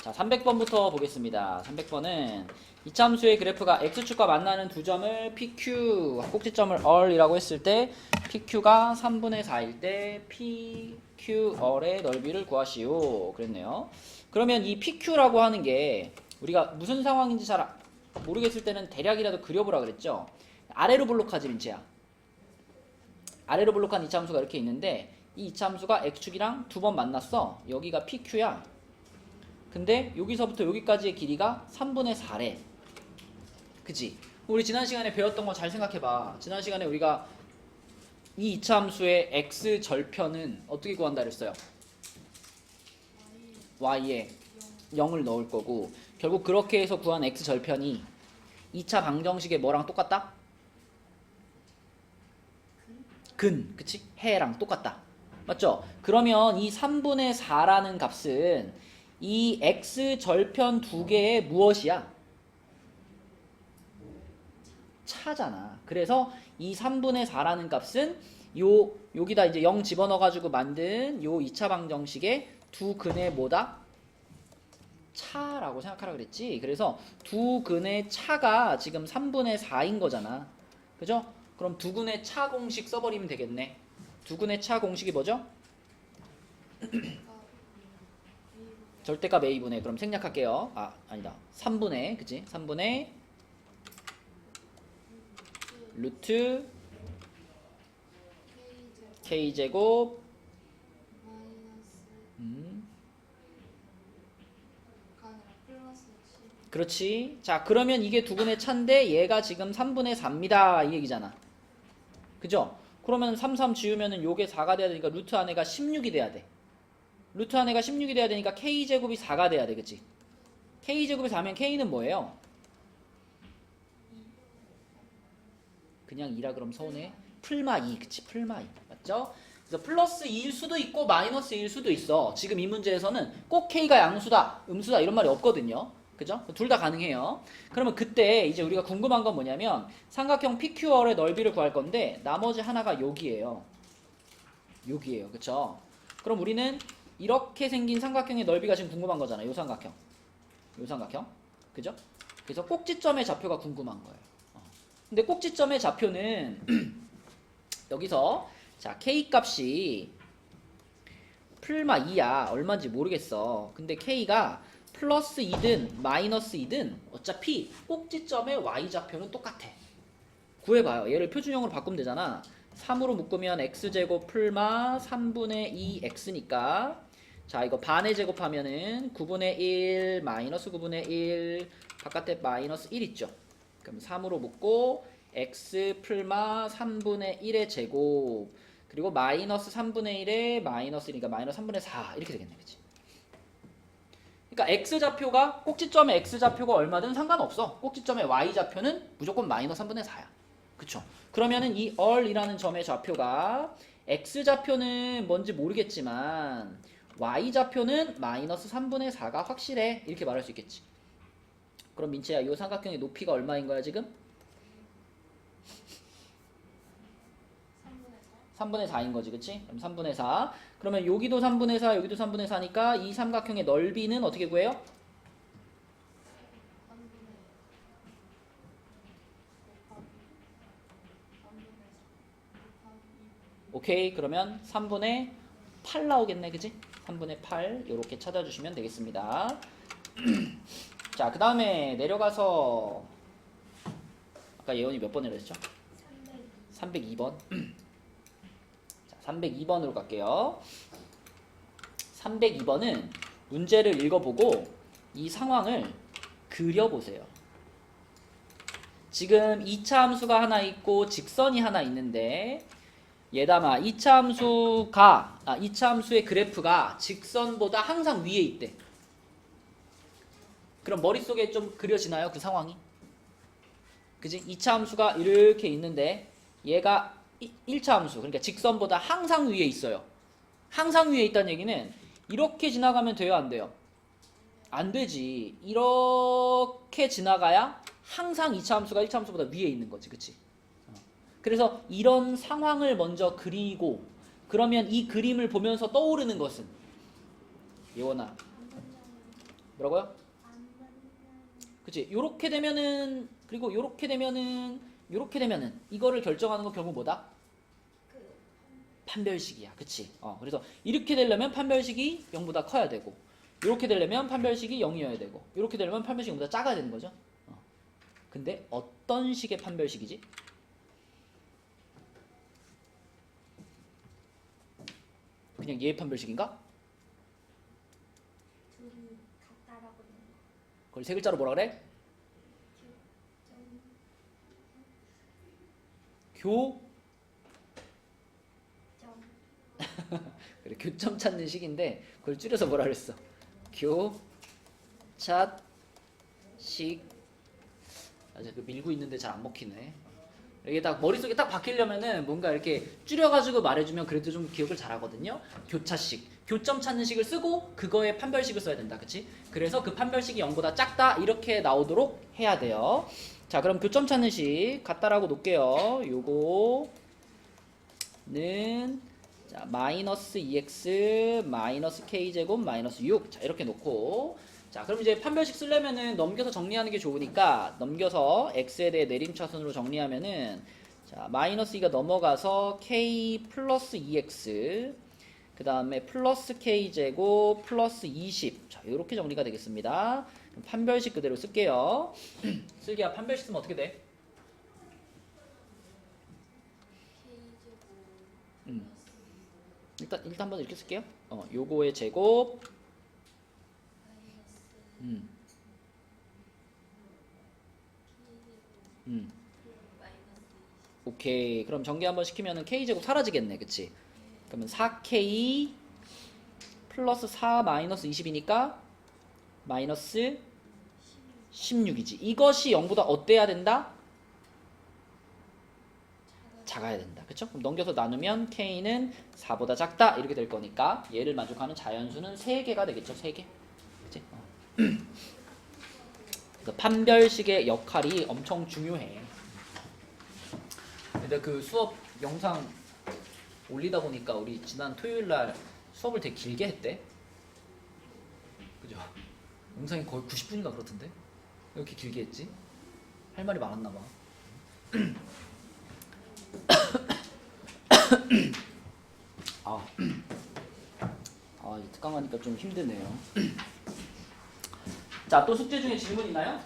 자, 300번부터 보겠습니다. 300번은 이참수의 그래프가 x축과 만나는 두 점을 PQ, 꼭지점을 얼이라고 했을 때 PQ가 3분의 4일 때 PQ얼의 넓이를 구하시오. 그랬네요. 그러면 이 PQ라고 하는 게 우리가 무슨 상황인지 잘 모르겠을 때는 대략이라도 그려보라 그랬죠. 아래로 블록하지 민채야. 아래로 블록한 이차함수가 이렇게 있는데 이 이차함수가 x축이랑 두 번 만났어. 여기가 PQ야. 근데 여기서부터 여기까지의 길이가 3분의 4래. 그치? 우리 지난 시간에 배웠던 거 잘 생각해봐. 지난 시간에 우리가 이 이차함수의 x 절편은 어떻게 구한다 그랬어요? y에 0을 넣을 거고, 결국 그렇게 해서 구한 x 절편이 2차 방정식의 뭐랑 똑같다? 그치? 해랑 똑같다. 맞죠? 그러면 이 3분의 4라는 값은 이 x 절편 두 개의 무엇이야? 차잖아. 그래서 이 3분의 4라는 값은 여기다 이제 0 집어넣어가지고 만든 요 2차 방정식의 두 근의 뭐다? 차라고 생각하라 그랬지. 그래서 두 근의 차가 지금 3분의 4인 거잖아. 그죠? 그럼 두 근의 차 공식 써버리면 되겠네. 두 근의 차 공식이 뭐죠? 절대값 a분의, 그럼 생략할게요. 아니다. 3분의, 그치? 3분의 루트 k제곱 그렇지. 자, 그러면 이게 두 근의 차인데 얘가 지금 3분의 4입니다. 이 얘기잖아. 그죠? 그러면 3, 3 지우면은 요게 4가 돼야 되니까 루트 안에가 16이 돼야 돼. 루트 안에가 16이 돼야 되니까 k제곱이 4가 돼야 돼. 그치? k제곱이 4면 k는 뭐예요? 그냥 2라 그럼 서운해. 풀마 2. 그치? 풀마 2. 맞죠? 그래서 플러스 2일 수도 있고 마이너스 2일 수도 있어. 지금 이 문제에서는 꼭 k가 양수다, 음수다 이런 말이 없거든요. 그죠? 둘 다 가능해요. 그러면 그때 이제 우리가 궁금한 건 뭐냐면 삼각형 PQR의 넓이를 구할 건데 나머지 하나가 여기예요. 여기예요. 그쵸? 그럼 우리는 이렇게 생긴 삼각형의 넓이가 지금 궁금한 거잖아요. 요 삼각형. 요 삼각형. 그죠? 그래서 꼭지점의 좌표가 궁금한 거예요. 근데 꼭지점의 좌표는 여기서 자 k 값이 풀마 2야. 얼마인지 모르겠어. 근데 k가 플러스 2든 마이너스 2든 어차피 꼭지점의 y좌표는 똑같아. 구해봐요. 얘를 표준형으로 바꾸면 되잖아. 3으로 묶으면 x제곱 풀마 3분의 2x니까 자 이거 반의 제곱하면은 9분의 1 마이너스 9분의 1 바깥에 마이너스 1 있죠. 그럼 3으로 묶고 x 풀마 3분의 1의 제곱 그리고 마이너스 3분의 1에 마이너스 1이니까 마이너스 3분의 4 이렇게 되겠네. 그치? 그러니까 x좌표가 꼭지점의 x좌표가 얼마든 상관없어. 꼭지점의 y좌표는 무조건 마이너스 3분의 4야. 그쵸? 그러면은 이 얼이라는 점의 좌표가 x좌표는 뭔지 모르겠지만 y좌표는 마이너스 3분의 4가 확실해. 이렇게 말할 수 있겠지. 그럼 민채야 이 삼각형의 높이가 얼마인 거야 지금? 3분의 4인 거지, 그치? 그럼 3분의 4. 그러면 여기도 3분의 4, 여기도 3분의 4니까 이 삼각형의 넓이는 어떻게 구해요? 오케이, 그러면 3분의 8 나오겠네, 그치? 3분의 8 이렇게 찾아주시면 되겠습니다. 자, 그 다음에 내려가서 아까 예원이 몇 번 내렸죠? 302번. 302번으로 갈게요. 302번은 문제를 읽어보고 이 상황을 그려보세요. 지금 2차 함수가 하나 있고 직선이 하나 있는데 얘담아 2차 함수의 그래프가 직선보다 항상 위에 있대. 그럼 머릿속에 좀 그려지나요? 그 상황이? 그지? 2차 함수가 이렇게 있는데 얘가 1차 함수, 그러니까 직선보다 항상 위에 있어요. 항상 위에 있다는 얘기는 이렇게 지나가면 돼요? 안 돼요? 안 되지. 이렇게 지나가야 항상 2차 함수가 1차 함수보다 위에 있는 거지. 그치? 그래서 이런 상황을 먼저 그리고 그러면 이 그림을 보면서 떠오르는 것은 예원아 뭐라고요? 그치? 요렇게 되면은 그리고 요렇게 되면은 요렇게 되면은 이거를 결정하는 건 결국 뭐다? 판별식이야. 그치? 그래서 이렇게 되려면 판별식이 0보다 커야 되고 이렇게 되려면 판별식이 0이어야 되고 이렇게 되려면 판별식이 0보다 작아야 되는 거죠. 근데 어떤 식의 판별식이지? 그냥 얘의 판별식인가? 둘이 같다라고 되는 거. 그걸 세 글자로 뭐라 그래? 교 그래, 교점 찾는 식인데 그걸 줄여서 뭐라 그랬어? 교찻식. 아직 그 밀고 있는데 잘 안 먹히네. 이게 딱 머릿속에 딱 박히려면은 뭔가 이렇게 줄여가지고 말해주면 그래도 좀 기억을 잘하거든요. 교차식, 교점 찾는 식을 쓰고 그거의 판별식을 써야 된다, 그치? 그래서 그 판별식이 0보다 작다 이렇게 나오도록 해야 돼요. 자, 그럼 교점 찾는 식 같다라고 놓을게요. 요거는 자 마이너스 2x 마이너스 k제곱 마이너스 6. 자, 이렇게 놓고 자, 그럼 이제 판별식 쓰려면은 넘겨서 정리하는 게 좋으니까 넘겨서 x에 대해 내림차순으로 정리하면은 자, 마이너스 2가 넘어가서 k 플러스 2x 그 다음에 플러스 k제곱 플러스 20. 자, 이렇게 정리가 되겠습니다. 판별식 그대로 쓸게요. 슬기야, 판별식 쓰면 어떻게 돼? 일단 한번 이렇게 쓸게요. 요거의 제곱 오케이. 그럼 전개 한번 시키면은 k제곱 사라지겠네. 그치? 그러면 4k 플러스 4 마이너스 20이니까 마이너스 16이지. 이것이 0보다 어때야 된다? 작아야 된다. 그쵸? 그럼 넘겨서 나누면 k는 4보다 작다. 이렇게 될 거니까 얘를 만족하는 자연수는 3개가 되겠죠. 3개. 그치? 그래서 판별식의 역할이 엄청 중요해. 근데 그 수업 영상 올리다 보니까 우리 지난 토요일날 수업을 되게 길게 했대. 그죠? 영상이 거의 90분인가 그렇던데? 왜 이렇게 길게 했지? 할 말이 많았나봐. 이 특강 하니까 좀 힘드네요. 자, 또 숙제 중에 질문 있나요?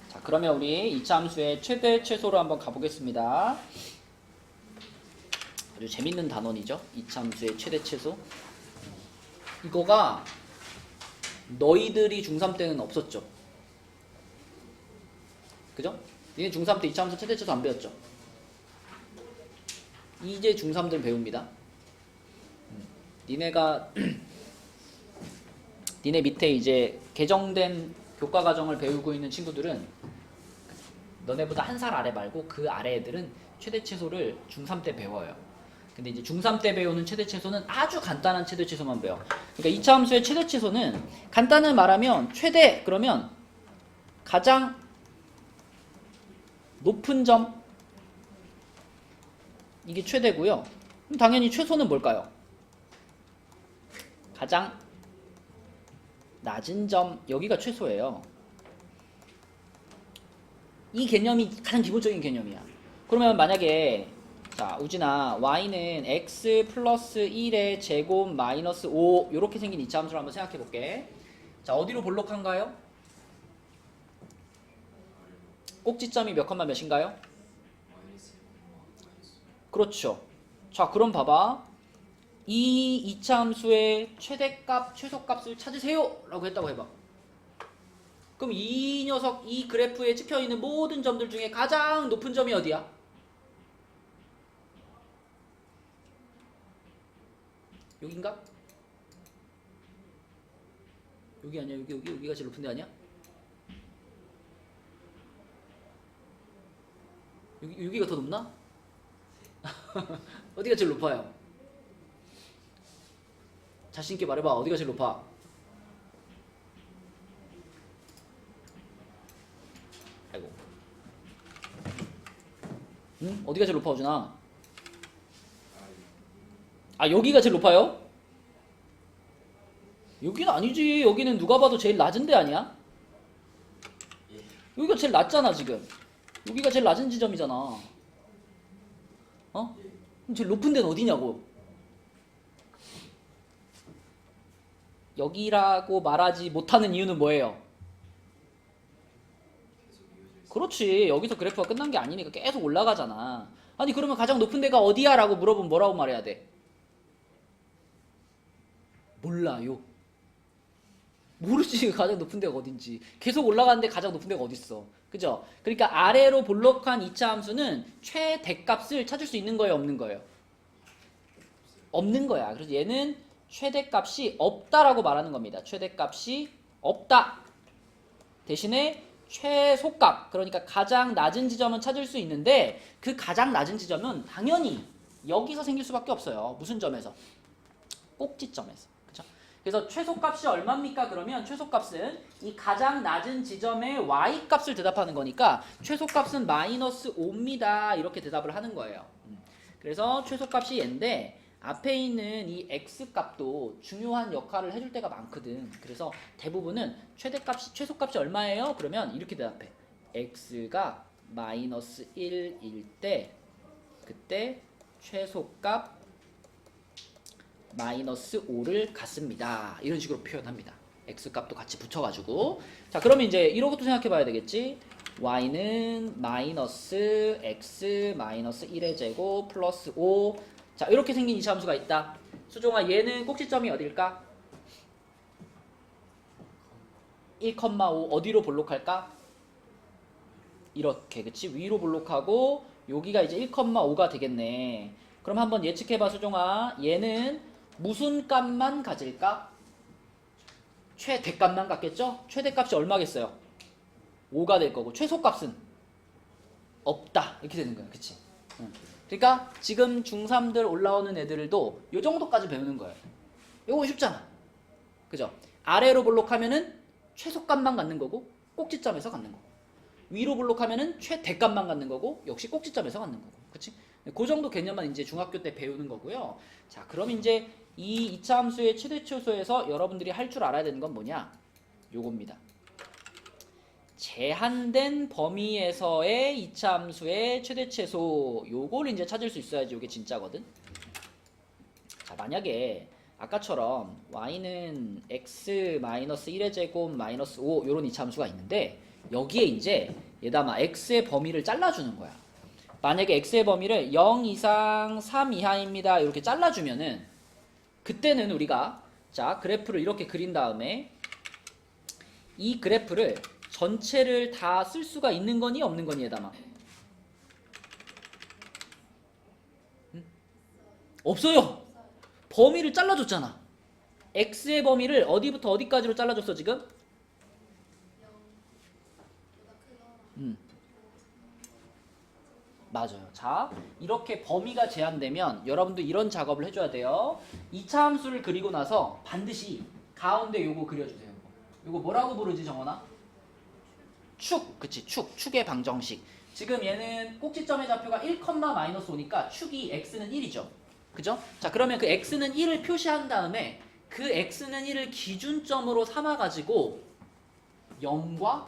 자, 그러면 우리 이차 함수의 최대 최소로 한번 가보겠습니다. 아주 재밌는 단원이죠. 이차 함수의 최대 최소. 이거가 너희들이 중3 때는 없었죠. 그죠? 니네 중3 때 이차 함수 최대 최소 안 배웠죠? 이제 중3들 배웁니다. 니네가 니네 밑에 이제 개정된 교과 과정을 배우고 있는 친구들은 너네보다 한 살 아래 말고 그 아래 애들은 최대 최소를 중3 때 배워요. 근데 이제 중3 때 배우는 최대 최소는 아주 간단한 최대 최소만 배워. 그러니까 2차 함수의 최대 최소는 간단히 말하면 최대 그러면 가장 높은 점 이게 최대고요. 그럼 당연히 최소는 뭘까요? 가장 낮은 점 여기가 최소예요. 이 개념이 가장 기본적인 개념이야. 그러면 만약에 자, 우진아, y는 x 플러스 1의 제곱 마이너스 5 이렇게 생긴 이차 함수를 한번 생각해 볼게. 자, 어디로 볼록한가요? 꼭지점이 몇 컴마 몇인가요? 그렇죠. 자, 그럼 봐봐. 이 이차 함수의 최대값, 최소값을 찾으세요 라고 했다고 해봐. 그럼 이 녀석, 이 그래프에 찍혀있는 모든 점들 중에 가장 높은 점이 어디야? 여긴가? 여기 아니야? 여기가 제일 높은 데 아니야? 여기가 더 높나? 어디가 제일 높아요? 자신있게 말해봐. 어디가 제일 높아? 아이고. 응? 어디가 제일 높아 오준아? 아 여기가 제일 높아요? 여기는 아니지. 여기는 누가 봐도 제일 낮은 데 아니야? 여기가 제일 낮잖아 지금. 여기가 제일 낮은 지점이잖아. 어? 그럼 제일 높은 데는 어디냐고. 여기라고 말하지 못하는 이유는 뭐예요? 그렇지. 여기서 그래프가 끝난 게 아니니까 계속 올라가잖아. 아니 그러면 가장 높은 데가 어디야? 라고 물어보면 뭐라고 말해야 돼? 몰라요. 모르지. 가장 높은 데가 어딘지. 계속 올라가는데 가장 높은 데가 어딨어. 그죠? 그러니까 아래로 볼록한 이차 함수는 최대값을 찾을 수 있는 거예요, 없는 거예요? 없는 거야. 그래서 얘는 최대값이 없다라고 말하는 겁니다. 최대값이 없다. 대신에 최소값, 그러니까 가장 낮은 지점은 찾을 수 있는데 그 가장 낮은 지점은 당연히 여기서 생길 수밖에 없어요. 무슨 점에서? 꼭지점에서. 그렇죠? 그래서 최소값이 얼마입니까? 그러면 최소값은 이 가장 낮은 지점의 y값을 대답하는 거니까 최소값은 마이너스 5입니다. 이렇게 대답을 하는 거예요. 그래서 최소값이 얘인데 앞에 있는 이 x값도 중요한 역할을 해줄 때가 많거든. 그래서 대부분은 최소값이 얼마예요? 그러면 이렇게 대답해. x가 마이너스 1일 때 그때 최소값 마이너스 5를 갖습니다. 이런 식으로 표현합니다. x값도 같이 붙여가지고. 자, 그러면 이제 이런 것도 생각해 봐야 되겠지. y는 마이너스 x 마이너스 1의 제곱 플러스 5. 자, 이렇게 생긴 이차 함수가 있다. 수종아, 얘는 꼭지점이 어딜까? 1,5 어디로 볼록할까? 이렇게, 그치? 위로 볼록하고 여기가 이제 1,5가 되겠네. 그럼 한번 예측해봐, 수종아. 얘는 무슨 값만 가질까? 최대값만 갖겠죠? 최대값이 얼마겠어요? 5가 될 거고 최소값은 없다. 이렇게 되는 거야. 그치? 응. 그러니까 지금 중3들 올라오는 애들도 요 정도까지 배우는 거예요. 요거 쉽잖아. 그죠? 아래로 볼록하면은 최소값만 갖는 거고 꼭지점에서 갖는 거고, 위로 볼록하면은 최대값만 갖는 거고 역시 꼭지점에서 갖는 거고. 그치? 그 정도 개념만 이제 중학교 때 배우는 거고요. 자, 그럼 이제 이 이차 함수의 최대치수에서 여러분들이 할 줄 알아야 되는 건 뭐냐? 요겁니다. 제한된 범위에서의 이차 함수의 최대치수, 요걸 이제 찾을 수 있어야지 요게 진짜거든. 자, 만약에 아까처럼 y는 x 마이너스 1의 제곱 마이너스 5 요런 이차 함수가 있는데 여기에 이제 얘다마 x의 범위를 잘라주는 거야. 만약에 x의 범위를 0 이상 3 이하입니다 이렇게 잘라주면은 그때는 우리가 자 그래프를 이렇게 그린 다음에 이 그래프를 전체를 다 쓸 수가 있는 거니 없는 거니 얘다마? 응? 없어요. 범위를 잘라줬잖아. x의 범위를 어디부터 어디까지로 잘라줬어 지금? 맞아요. 자, 이렇게 범위가 제한되면 여러분도 이런 작업을 해줘야 돼요. 2차 함수를 그리고 나서 반드시 가운데 요거 그려주세요. 요거 뭐라고 부르지 정원아? 축, 그치? 축의 방정식. 지금 얘는 꼭지점의 좌표가 1,-5니까 축이 x는 1이죠. 그죠? 자, 그러면 그 x는 1을 표시한 다음에 그 x는 1을 기준점으로 삼아가지고 0과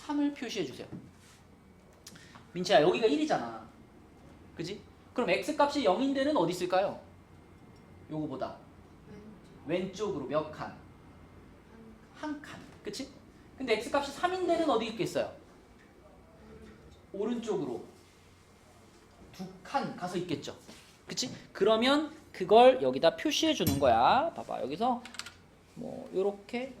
3을 표시해주세요. 민채야, 여기가 1이잖아. 그지? 그럼 x값이 0인 데는 어디 있을까요? 요거보다 왼쪽으로 몇 칸? 한 칸. 그치? 근데 x값이 3인 데는 어디 있겠어요? 오른쪽으로 두 칸 가서 있겠죠. 그치? 그러면 그걸 여기다 표시해 주는 거야. 봐봐. 여기서 뭐 요렇게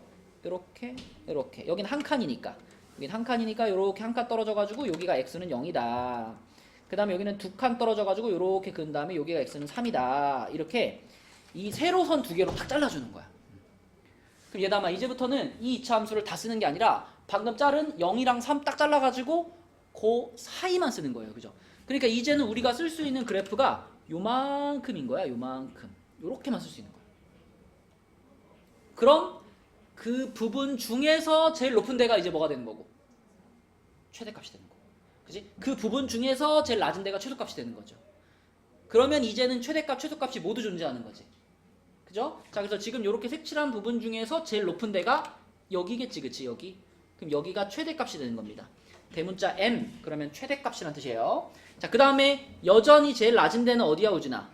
요렇게 요렇게 여긴 한 칸이니까 여긴 한 칸이니까 요렇게 한 칸 떨어져 가지고 여기가 x는 0이다. 그 다음에 여기는 두 칸 떨어져 가지고 요렇게 그은 다음에 여기가 x는 3이다. 이렇게 이 세로선 두 개로 딱 잘라주는 거야. 그럼 얘다마 이제부터는 이 2차 함수를 다 쓰는 게 아니라 방금 자른 0이랑 3 딱 잘라가지고 그 사이만 쓰는 거예요. 그죠? 그러니까 이제는 우리가 쓸 수 있는 그래프가 요만큼인 거야. 요만큼. 요렇게만 쓸 수 있는 거야. 그럼 그 부분 중에서 제일 높은 데가 이제 뭐가 되는 거고? 최대값이 되는 거고. 그지? 그 부분 중에서 제일 낮은 데가 최소값이 되는 거죠. 그러면 이제는 최대값, 최소값이 모두 존재하는 거지. 그죠? 자, 그래서 지금 이렇게 색칠한 부분 중에서 제일 높은 데가 여기겠지, 그치? 여기. 그럼 여기가 최대값이 되는 겁니다. 대문자 m, 그러면 최대값이라는 뜻이에요. 자, 그 다음에 여전히 제일 낮은 데는 어디야, 우진아?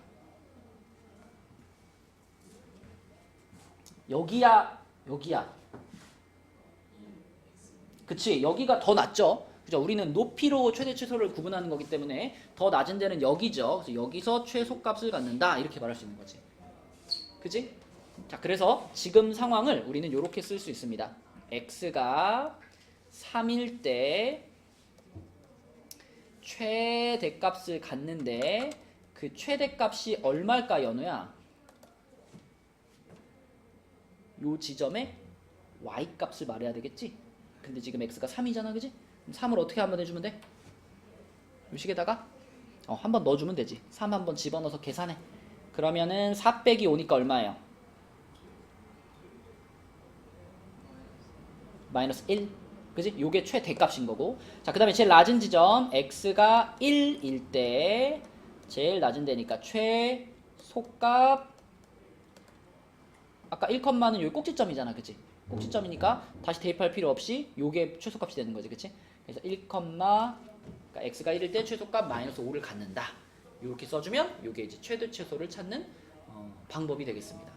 여기야, 여기야. 그치? 여기가 더 낮죠? 그죠? 우리는 높이로 최대 최소를 구분하는 거기 때문에 더 낮은 데는 여기죠. 그래서 여기서 최소값을 갖는다. 이렇게 말할 수 있는 거지. 그지? 자, 그래서 지금 상황을 우리는 이렇게 쓸 수 있습니다. x가 3일 때 최대값을 갖는데 그 최대값이 얼마일까, 연우야? 요 지점에 y값을 말해야 되겠지? 근데 지금 x가 3이잖아, 그지? 그럼 3을 어떻게 한번 해주면 돼? 요 식에다가 한번 넣어주면 되지. 3 한번 집어넣어서 계산해. 그러면은 4 빼기 5니까 얼마예요? 마이너스 1. 그지? 요게 최대값인 거고. 자, 그 다음에 제일 낮은 지점 x가 1일 때 제일 낮은 데니까 최소값 아까 1컴마는 여기 꼭지점이잖아, 그치? 꼭지점이니까 다시 대입할 필요 없이 요게 최소값이 되는 거지, 그치? 그래서 1, 그러니까 x가 1일 때 최소값 마이너스 5를 갖는다. 이렇게 써주면 요게 이제 최대 최소를 찾는 방법이 되겠습니다.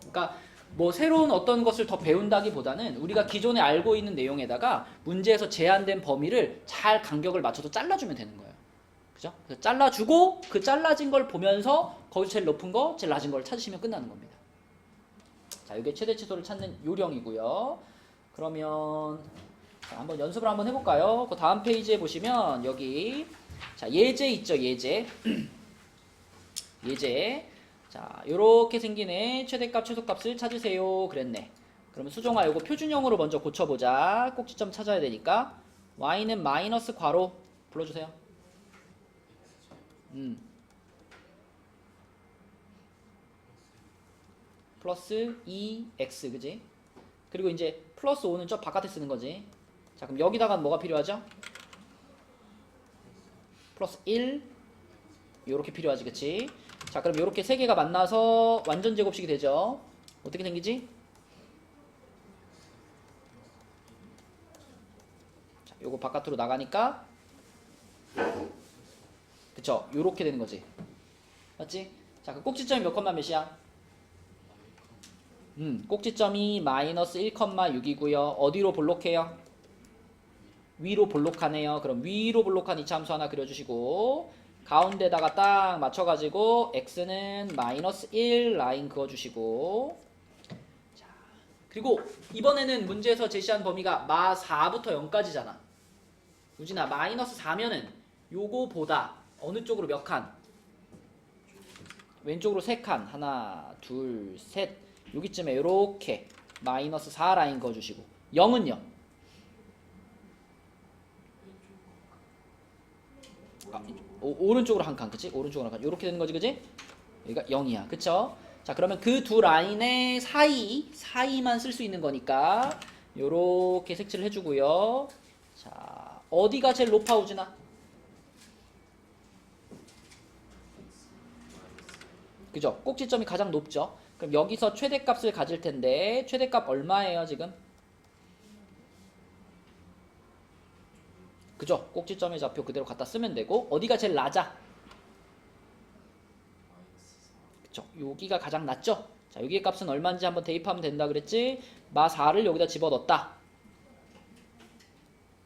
그러니까 뭐 새로운 어떤 것을 더 배운다기보다는 우리가 기존에 알고 있는 내용에다가 문제에서 제한된 범위를 잘 간격을 맞춰서 잘라주면 되는 거예요. 그죠? 그래서 잘라주고 그 잘라진 걸 보면서 거기서 제일 높은 거, 제일 낮은 걸 찾으시면 끝나는 겁니다. 자, 이게 최대 최소를 찾는 요령이고요. 그러면 자, 한번 연습을 한번 해볼까요? 그 다음 페이지에 보시면 여기 자, 예제 있죠, 예제. 예제. 자, 요렇게 생긴 애 최대값, 최소값을 찾으세요. 그랬네. 그러면 수정아 요거 표준형으로 먼저 고쳐보자. 꼭지점 찾아야 되니까 y는 마이너스 괄호 불러주세요. 플러스 2x, 그지? 그리고 이제 플러스 5는 저 바깥에 쓰는 거지. 자, 그럼 여기다가 뭐가 필요하죠? 플러스 1 요렇게 필요하지, 그치? 자, 그럼 요렇게 세 개가 만나서 완전 제곱식이 되죠. 어떻게 생기지? 자, 요거 바깥으로 나가니까 그쵸? 요렇게 되는 거지. 맞지? 자, 그 꼭지점이 몇 컴마 몇이야? 꼭지점이 마이너스 1,6이고요. 어디로 볼록해요? 위로 볼록하네요. 그럼 위로 볼록한 이차함수 하나 그려주시고 가운데다가 딱 맞춰가지고 x는 마이너스 1 라인 그어주시고 자, 그리고 이번에는 문제에서 제시한 범위가 마 4부터 0까지잖아. 우진아, 마이너스 4면은 요거보다 어느 쪽으로 몇 칸? 왼쪽으로 3칸. 하나, 둘, 셋. 여기쯤에 이렇게 마이너스 4 라인 그어주시고 0은요? 오른쪽으로 한 칸, 그치? 오른쪽으로 한 칸. 이렇게 되는 거지, 그치? 여기가 0이야, 그쵸? 자, 그러면 그 두 라인의 사이만 쓸 수 있는 거니까 요렇게 색칠을 해주고요. 자, 어디가 제일 높아, 우진아? 그죠? 꼭지점이 가장 높죠? 그럼 여기서 최대값을 가질 텐데 최대값 얼마예요, 지금? 그죠? 꼭지점의 좌표 그대로 갖다 쓰면 되고 어디가 제일 낮아? 그쵸? 여기가 가장 낮죠? 자, 여기의 값은 얼마인지 한번 대입하면 된다 그랬지? 마 4를 여기다 집어넣었다.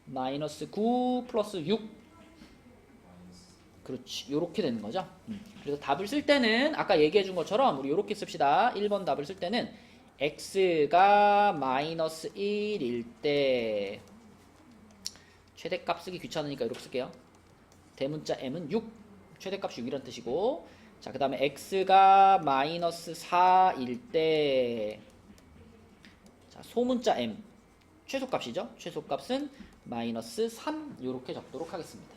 마이너스 9 플러스 6. 그렇지. 요렇게 되는 거죠. 그래서 답을 쓸 때는 아까 얘기해 준 것처럼 우리 요렇게 씁시다. 1번 답을 쓸 때는 x가 마이너스 1일 때 최대값 쓰기 귀찮으니까 이렇게 쓸게요. 대문자 m은 6. 최대값이 6이라는 뜻이고 자, 그 다음에 x가 마이너스 4일 때 자, 소문자 m 최소값이죠. 최소값은 마이너스 3 요렇게 적도록 하겠습니다.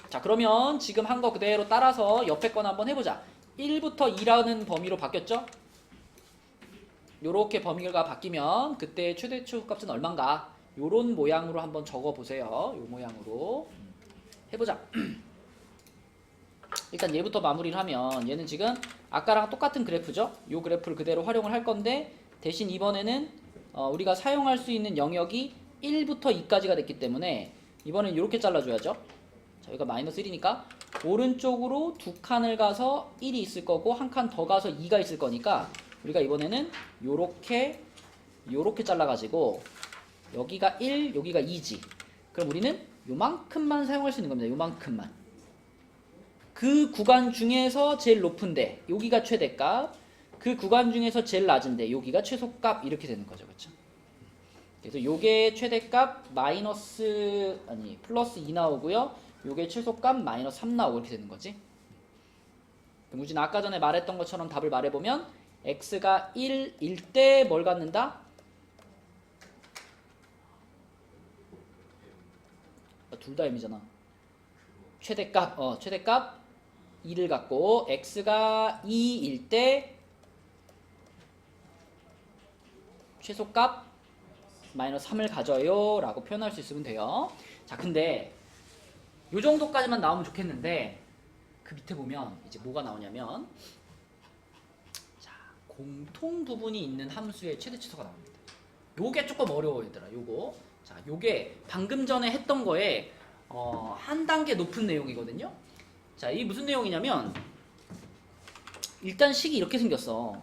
자, 그러면 지금 한 거 그대로 따라서 옆에 거나 한번 해보자. 1부터 2라는 범위로 바뀌었죠? 요렇게 범위가 바뀌면 그때 최대 최소값은 얼만가? 요런 모양으로 한번 적어보세요. 요 모양으로 해보자. 일단 얘부터 마무리를 하면 얘는 지금 아까랑 똑같은 그래프죠. 요 그래프를 그대로 활용을 할 건데 대신 이번에는 우리가 사용할 수 있는 영역이 1부터 2까지가 됐기 때문에 이번엔 이렇게 잘라줘야죠. 자, 여기가 마이너스 1이니까 오른쪽으로 두 칸을 가서 1이 있을 거고 한 칸 더 가서 2가 있을 거니까 우리가 이번에는 요렇게 잘라가지고 여기가 1, 여기가 2지. 그럼 우리는 요만큼만 사용할 수 있는 겁니다. 요만큼만. 그 구간 중에서 제일 높은데 여기가 최대값, 그 구간 중에서 제일 낮은데 여기가 최소값 이렇게 되는 거죠. 그렇죠? 그래서 요게 최대값 플러스 2 나오고요. 요게 최소값 마이너스 3 나오고 이렇게 되는 거지. 그럼 우진 아까 전에 말했던 것처럼 답을 말해보면 x가 1일 때 뭘 갖는다? 둘 다 m이잖아. 최대값 2를 갖고 x가 2일 때 최소값 마이너스 3을 가져요 라고 표현할 수 있으면 돼요. 자, 근데 요 정도까지만 나오면 좋겠는데 그 밑에 보면 이제 뭐가 나오냐면 자, 공통 부분이 있는 함수의 최대 치수가 나옵니다. 요게 조금 어려워요, 얘들아. 요거. 자, 요게 방금 전에 했던 거에 한 단계 높은 내용이거든요. 자, 이 무슨 내용이냐면 일단 식이 이렇게 생겼어.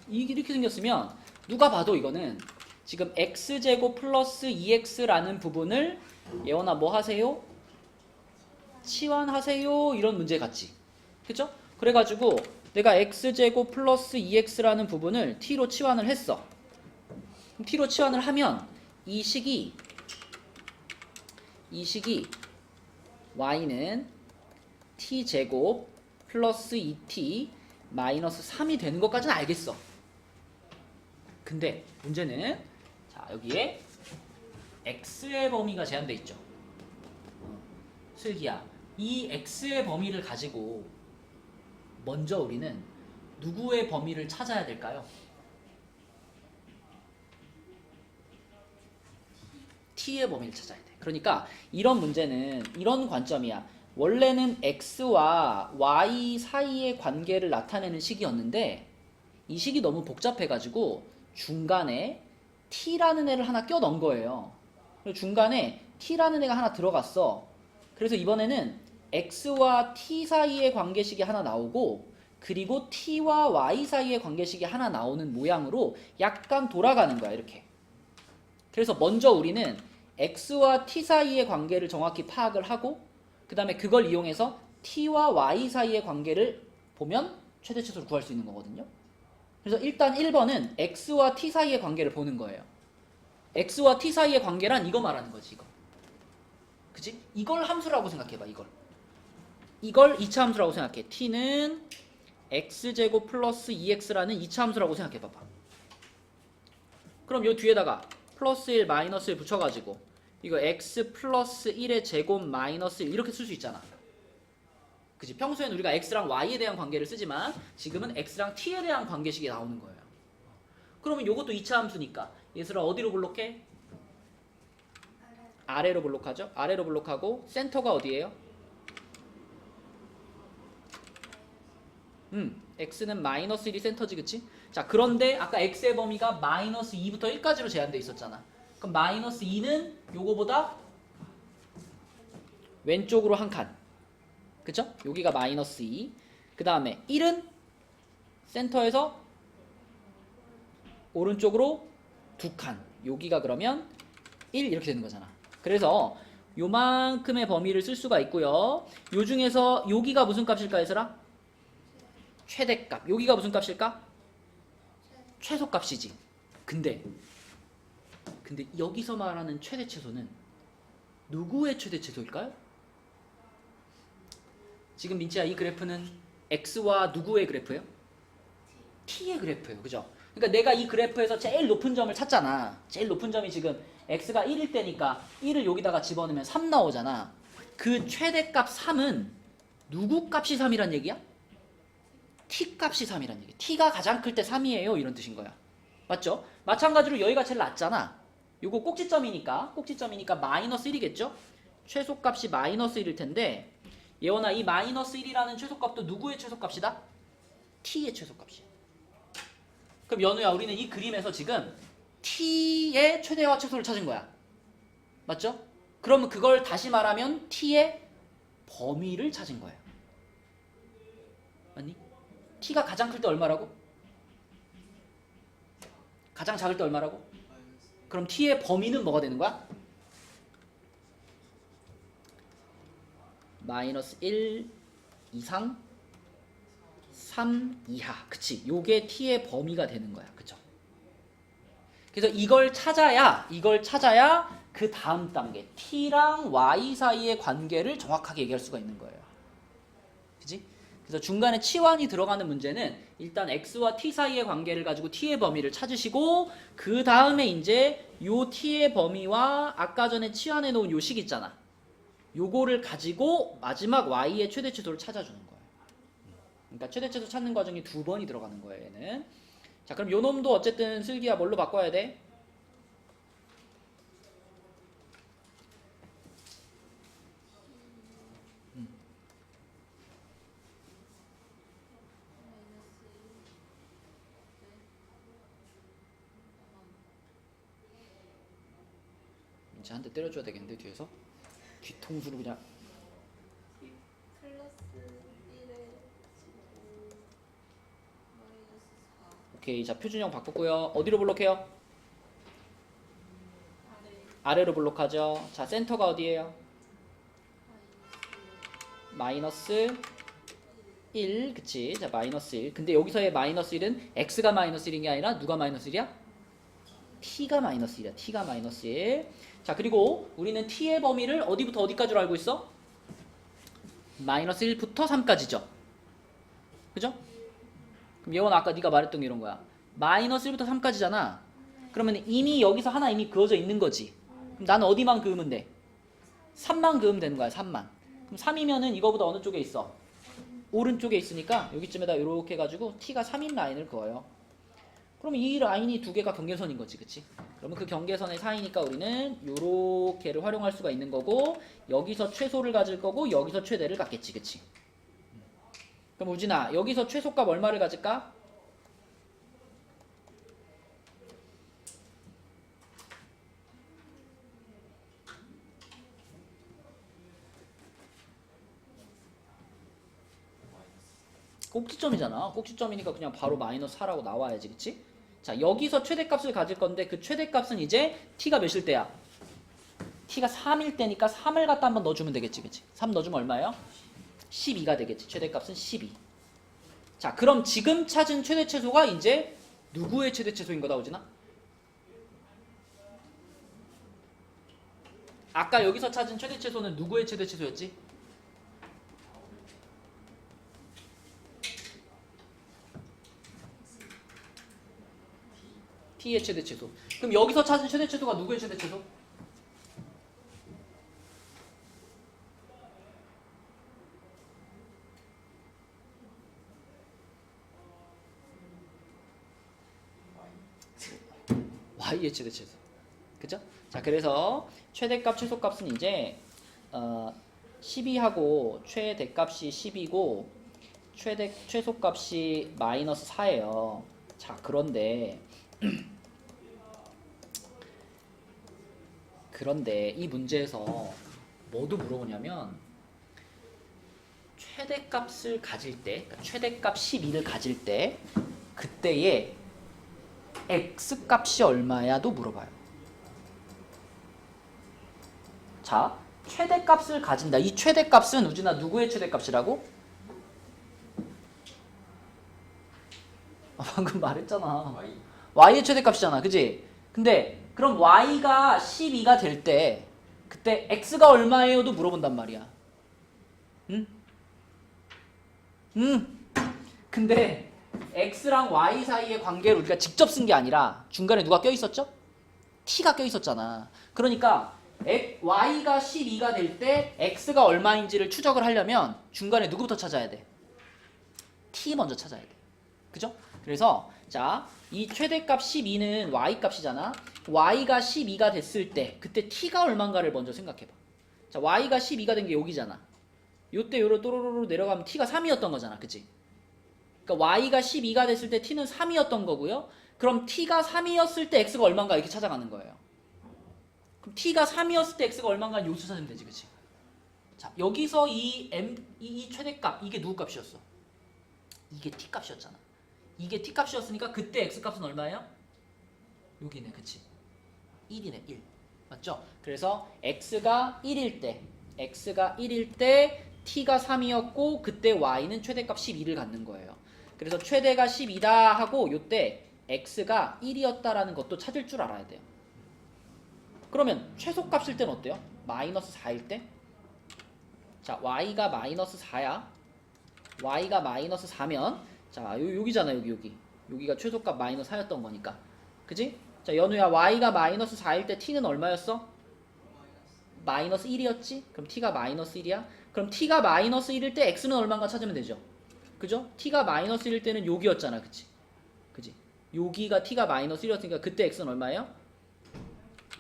이렇게 생겼으면 누가 봐도 이거는 지금 x제곱 플러스 2x라는 부분을 예원아 뭐 하세요? 치환하세요 이런 문제 같지. 그쵸? 그래가지고 내가 x제곱 플러스 2x라는 부분을 t로 치환을 했어. t로 치환을 하면 이 식이 y는 t제곱 플러스 2t 마이너스 3이 되는 것까지는 알겠어. 근데 문제는 자, 여기에 x의 범위가 제한돼 있죠. 슬기야, 이 x의 범위를 가지고 먼저 우리는 누구의 범위를 찾아야 될까요? t의 범위를 찾아야 돼. 그러니까 이런 문제는 이런 관점이야. 원래는 x와 y 사이의 관계를 나타내는 식이었는데 이 식이 너무 복잡해가지고 중간에 t라는 애를 하나 껴 넣은 거예요. 중간에 t라는 애가 하나 들어갔어. 그래서 이번에는 x와 t 사이의 관계식이 하나 나오고 그리고 t와 y 사이의 관계식이 하나 나오는 모양으로 약간 돌아가는 거야. 이렇게. 그래서 먼저 우리는 x와 t 사이의 관계를 정확히 파악을 하고 그 다음에 그걸 이용해서 t와 y 사이의 관계를 보면 최대치수를 구할 수 있는 거거든요. 그래서 일단 1번은 x와 t 사이의 관계를 보는 거예요. x와 t 사이의 관계란 이거 말하는 거지. 이거. 그치? 이걸 함수라고 생각해봐. 이걸 2차 함수라고 생각해. t는 x제곱 플러스 2x라는 2차 함수라고 생각해봐봐. 그럼 요 뒤에다가 플러스 1 마이너스 1 붙여가지고 이거 x 플러스 1의 제곱 마이너스 1 이렇게 쓸 수 있잖아. 그치? 평소에는 우리가 x랑 y에 대한 관계를 쓰지만 지금은 x랑 t에 대한 관계식이 나오는 거예요. 그러면 요것도 2차 함수니까 얘들아 어디로 블록해? 아래로 블록하죠? 아래로 블록하고 센터가 어디예요? x는 마이너스 1이 센터지, 그치? 자, 그런데 아까 x의 범위가 마이너스 2부터 1까지로 제한돼 있었잖아. 그럼 마이너스 2는 요거보다 왼쪽으로 한 칸. 그쵸? 여기가 마이너스 2. 그 다음에 1은 센터에서 오른쪽으로 두 칸. 여기가 그러면 1 이렇게 되는 거잖아. 그래서 요만큼의 범위를 쓸 수가 있고요. 요 중에서 여기가 무슨 값일까, 얘들아? 최대값. 여기가 무슨 값일까? 최소값이지. 근데 여기서 말하는 최대 최소는 누구의 최대 최소일까요? 지금 민지야, 이 그래프는 x와 누구의 그래프예요? t의 그래프예요. 그죠? 그러니까 내가 이 그래프에서 제일 높은 점을 찾잖아. 제일 높은 점이 지금 x가 1일 때니까 1을 여기다가 집어넣으면 3 나오잖아. 그 최대값 3은 누구 값이 3이란 얘기야? t 값이 3이란 얘기야. t가 가장 클 때 3이에요. 이런 뜻인 거야. 맞죠? 마찬가지로 여기가 제일 낮잖아. 요거 꼭지점이니까 마이너스 1이겠죠? 최소값이 마이너스 1일 텐데 예원아 이 마이너스 1이라는 최소값도 누구의 최소값이다? t의 최소값이야. 그럼 연우야 우리는 이 그림에서 지금 t의 최대와 최소를 찾은 거야. 맞죠? 그러면 그걸 다시 말하면 t의 범위를 찾은 거예요. 맞니? t가 가장 클 때 얼마라고? 가장 작을 때 얼마라고? 그럼 t의 범위는 뭐가 되는 거야? 마이너스 1 이상 3 이하. 그치? 요게 t의 범위가 되는 거야. 그쵸? 그래서 이걸 찾아야 그 다음 단계 t랑 y 사이의 관계를 정확하게 얘기할 수가 있는 거예요. 그치? 그래서 중간에 치환이 들어가는 문제는 일단 x와 t 사이의 관계를 가지고 t의 범위를 찾으시고 그 다음에 이제 요 t의 범위와 아까 전에 치환해 놓은 요 식 있잖아. 요거를 가지고 마지막 y의 최대치수를 찾아주는 거예요. 그러니까 최대치수 찾는 과정이 2번이 들어가는 거예요. 얘는. 자 그럼 요 놈도 어쨌든 슬기야 뭘로 바꿔야 돼? 이제 한 대 때려줘야 되겠는데 뒤에서 뒤통수로 그냥. 플러스 1에 15 마이너스 4 오케이 자 표준형 바꿨고요. 어디로 블록해요? 아래로 블록하죠. 자 센터가 어디예요? 마이너스 1 그치? 자 마이너스 1 근데 여기서의 마이너스 1은 x가 마이너스 1인 게 아니라 누가 마이너스 1이야? t가 마이너스 1이야. t가 마이너스 1. 자 그리고 우리는 t의 범위를 어디부터 어디까지로 알고 있어? 마이너스 1부터 3까지죠. 그죠? 그럼 예원 아까 네가 말했던 게 이런 거야. 마이너스 1부터 3까지잖아. 그러면 이미 여기서 하나 이미 그어져 있는 거지. 그럼 나는 어디만 그으면 돼? 3만 그으면 되는 거야. 3만. 그럼 3이면은 이거보다 어느 쪽에 있어? 오른쪽에 있으니까 여기쯤에다 이렇게 해가지고 t가 3인 라인을 그어요. 그럼 이 라인이 두 개가 경계선인 거지, 그치? 그러면 그 경계선의 사이니까 우리는 요렇게를 활용할 수가 있는 거고 여기서 최소를 가질 거고 여기서 최대를 갖겠지, 그치? 그럼 우진아 여기서 최소값 얼마를 가질까? 꼭지점이잖아. 꼭지점이니까 그냥 바로 마이너스 4라고 나와야지, 그치? 자 여기서 최대값을 가질 건데 그 최대값은 이제 t가 몇일 때야? t가 3일 때니까 3을 갖다 한번 넣어주면 되겠지, 그치? 3 넣어주면 얼마예요? 12가 되겠지. 최대값은 12. 자 그럼 지금 찾은 최대 최소가 이제 누구의 최대 최소인 거다, 오진아? 아까 여기서 찾은 최대 최소는 누구의 최대 최소였지? t의 최대 최소. 그럼 여기서 찾은 최대 최소가 누구의 최대 최소? y의 최대 최소. 그죠? 자, 그래서 최대값, 최소값은 이제 12하고 최대값이 10이고 최소값이 마이너스 4예요. 자, 그런데 이 문제에서 뭐도 물어보냐면 최대값을 가질 때, 그러니까 최대값 12를 가질 때 그때의 x값이 얼마야도 물어봐요. 자, 최대값을 가진다. 이 최대값은 우진아 누구의 최대값이라고? 방금 말했잖아. y의 최대값이잖아. 그지? 근데 그럼 y가 12가 될 때 그때 x가 얼마예요도 물어본단 말이야. 응? 근데 x랑 y 사이의 관계를 우리가 직접 쓴 게 아니라 중간에 누가 껴있었죠? t가 껴있었잖아. 그러니까 y가 12가 될 때 x가 얼마인지를 추적을 하려면 중간에 누구부터 찾아야 돼? t 먼저 찾아야 돼. 그죠? 그래서 자 이 최대값 12는 y값이잖아. y가 12가 됐을 때 그때 t가 얼마인가를 먼저 생각해봐. 자, y가 12가 된 게 여기잖아. 요때 요로 또로로로 내려가면 t가 3이었던 거잖아. 그치? 그러니까 y가 12가 됐을 때 t는 3이었던 거고요. 그럼 t가 3이었을 때 x가 얼마인가 이렇게 찾아가는 거예요. 그럼 t가 3이었을 때 x가 얼마인가 요수 찾으면 되지. 그치? 자, 여기서 이 최대값 이게 누구 값이었어? 이게 t 값이었잖아. 이게 t 값이었으니까 그때 x 값은 얼마예요? 여기네. 그치? 1이네. 1. 맞죠? 그래서 x가 1일 때 t가 3이었고 그때 y는 최대값 12를 갖는 거예요. 그래서 최대가 12다 하고 요때 x가 1이었다라는 것도 찾을 줄 알아야 돼요. 그러면 최소값일 때는 어때요? 마이너스 4일 때? 자, y가 마이너스 4야. y가 마이너스 4면 자, 여기잖아. 여기가 최소값 마이너스 4였던 거니까. 그지? 자, 연우야, y가 마이너스 4일 때 t는 얼마였어? 마이너스 1이었지? 그럼 t가 마이너스 1이야? 그럼 t가 마이너스 1일 때 x는 얼마인가 찾으면 되죠? 그죠? t가 마이너스 1일 때는 여기였잖아. 그치? 그지? 여기가 t가 마이너스 1이었으니까 그때 x는 얼마예요?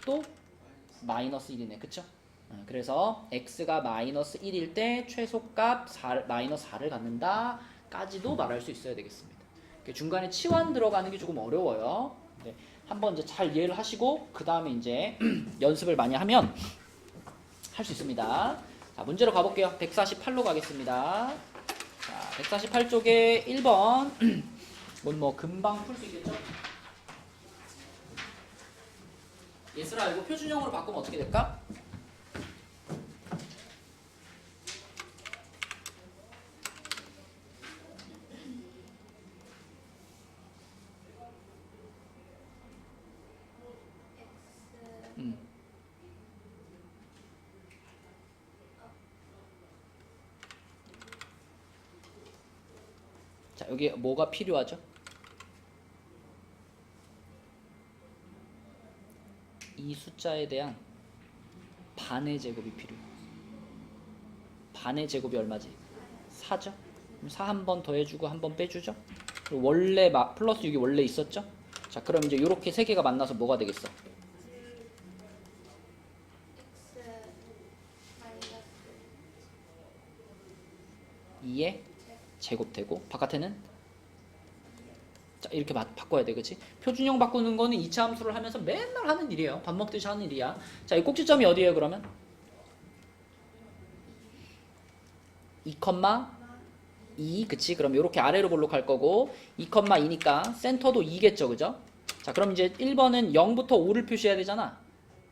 또 마이너스 1이네. 그쵸? 그래서 x가 마이너스 1일 때 최소값 마이너스 4를 갖는다 까지도 말할 수 있어야 되겠습니다. 중간에 치환 들어가는 게 조금 어려워요. 네, 한번 이제 잘 이해를 하시고 그 다음에 이제 연습을 많이 하면 할 수 있습니다. 자, 문제로 가볼게요. 148로 가겠습니다. 자, 148쪽에 1번 뭐 금방 풀 수 있겠죠? 예슬아, 이거 표준형으로 바꾸면 어떻게 될까? 자, 여기 뭐가 필요하죠? 이 숫자에 대한 반의 제곱이 필요해요. 반의 제곱이 얼마지? 4죠? 그럼 4 한 번 더해주고 한 번 빼주죠? 그리고 원래 플러스 6이 원래 있었죠? 자, 그럼 이제 이렇게 세 개가 만나서 뭐가 되겠어? x 마이너스 2의 제곱되고 바깥에는 자, 이렇게 바꿔야 돼. 그치? 표준형 바꾸는 거는 2차 함수를 하면서 맨날 하는 일이에요. 밥 먹듯이 하는 일이야. 자, 이 꼭지점이 어디예요 그러면? 2,2 그치? 그럼 이렇게 아래로 볼록할 거고 2,2니까 센터도 2겠죠. 그죠? 자, 그럼 이제 1번은 0부터 5를 표시해야 되잖아.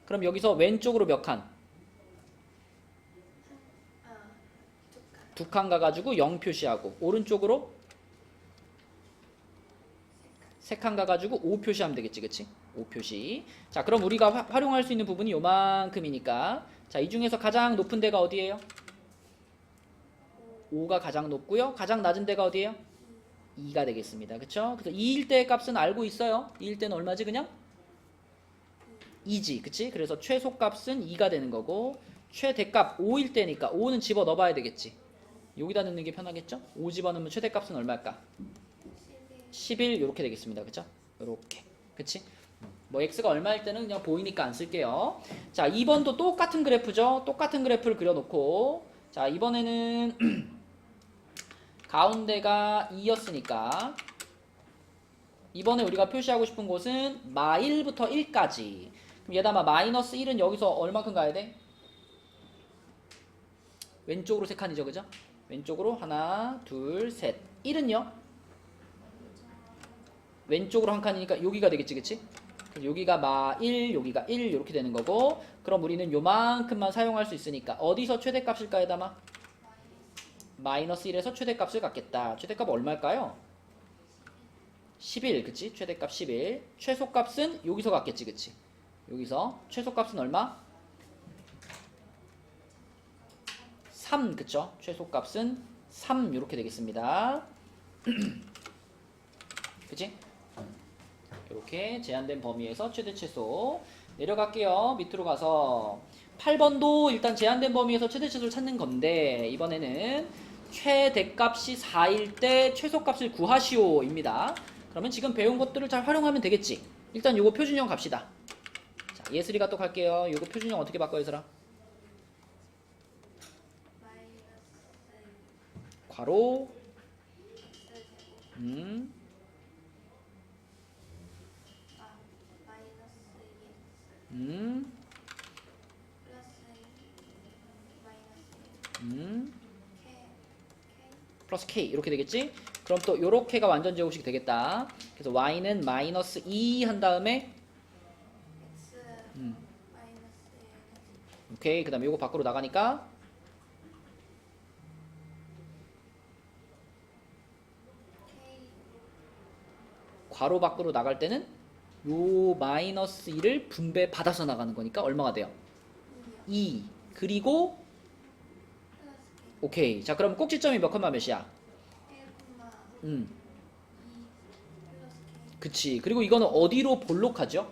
그럼 여기서 왼쪽으로 몇 칸? 두 칸 가가지고 0 표시하고 오른쪽으로 3칸 가가지고 5 표시하면 되겠지. 그치? 5 표시. 자, 그럼 우리가 활용할 수 있는 부분이 요만큼이니까 자, 이 중에서 가장 높은 데가 어디예요? 5가 가장 높고요. 가장 낮은 데가 어디예요? 2가 되겠습니다. 그쵸? 그래서 2일 때의 값은 알고 있어요. 2일 때는 얼마지 그냥? 2지. 그치? 그래서 최소값은 2가 되는 거고 최대값 5일 때니까 5는 집어넣어 봐야 되겠지. 여기다 넣는 게 편하겠죠? 5 집어넣으면 최대값은 얼마일까? 11 이렇게 되겠습니다. 그쵸? 이렇게. 그치? 뭐 x가 얼마일 때는 그냥 보이니까 안 쓸게요. 자, 2번도 똑같은 그래프죠? 똑같은 그래프를 그려놓고 자, 이번에는 가운데가 2였으니까 이번에 우리가 표시하고 싶은 곳은 마1부터 1까지. 그럼 얘다마 마이너스 1은 여기서 얼마큼 가야 돼? 왼쪽으로 3칸이죠. 그죠? 왼쪽으로 하나, 둘, 셋. 1은요? 왼쪽으로 한 칸이니까 여기가 되겠지. 그치? 그럼 여기가 마1, 여기가 1 이렇게 되는 거고 그럼 우리는 요만큼만 사용할 수 있으니까 어디서 최대값일까요? 담아? 마이너스 1에서 최대값을 갖겠다. 최대값 얼마일까요? 11 그치? 최대값 11 최소값은 여기서 갖겠지. 그치? 여기서 최소값은 얼마? 3 그쵸? 최소값은 3 이렇게 되겠습니다. 그치? 이렇게 제한된 범위에서 최대 최소 내려갈게요. 밑으로 가서 8번도 일단 제한된 범위에서 최대 최소를 찾는 건데 이번에는 최대값이 4일 때 최소값을 구하시오입니다. 그러면 지금 배운 것들을 잘 활용하면 되겠지. 일단 요거 표준형 갑시다. 자, 예슬이가 또 갈게요. 요거 표준형 어떻게 바꿔 예슬아? 마이너스 괄호 x제곱 마이너스 2x 플러스 마이너스 k 플러스 k 이렇게 되겠지? 그럼 또 요렇게가 완전 제곱식 되겠다. 그래서 y는 마이너스 2 한 다음에 x 마이너스 1 오케이. 그 다음에 요거 밖으로 나가니까 k 괄호 밖으로 나갈 때는 요 마이너스 2를 분배 받아서 나가는 거니까 얼마가 돼요? 2 그리고 플러스 k 오케이. 자 그럼 꼭지점이 몇 컴마 몇이야? 1, 2 음 플러스 k 그치. 그리고 이거는 어디로 볼록하죠?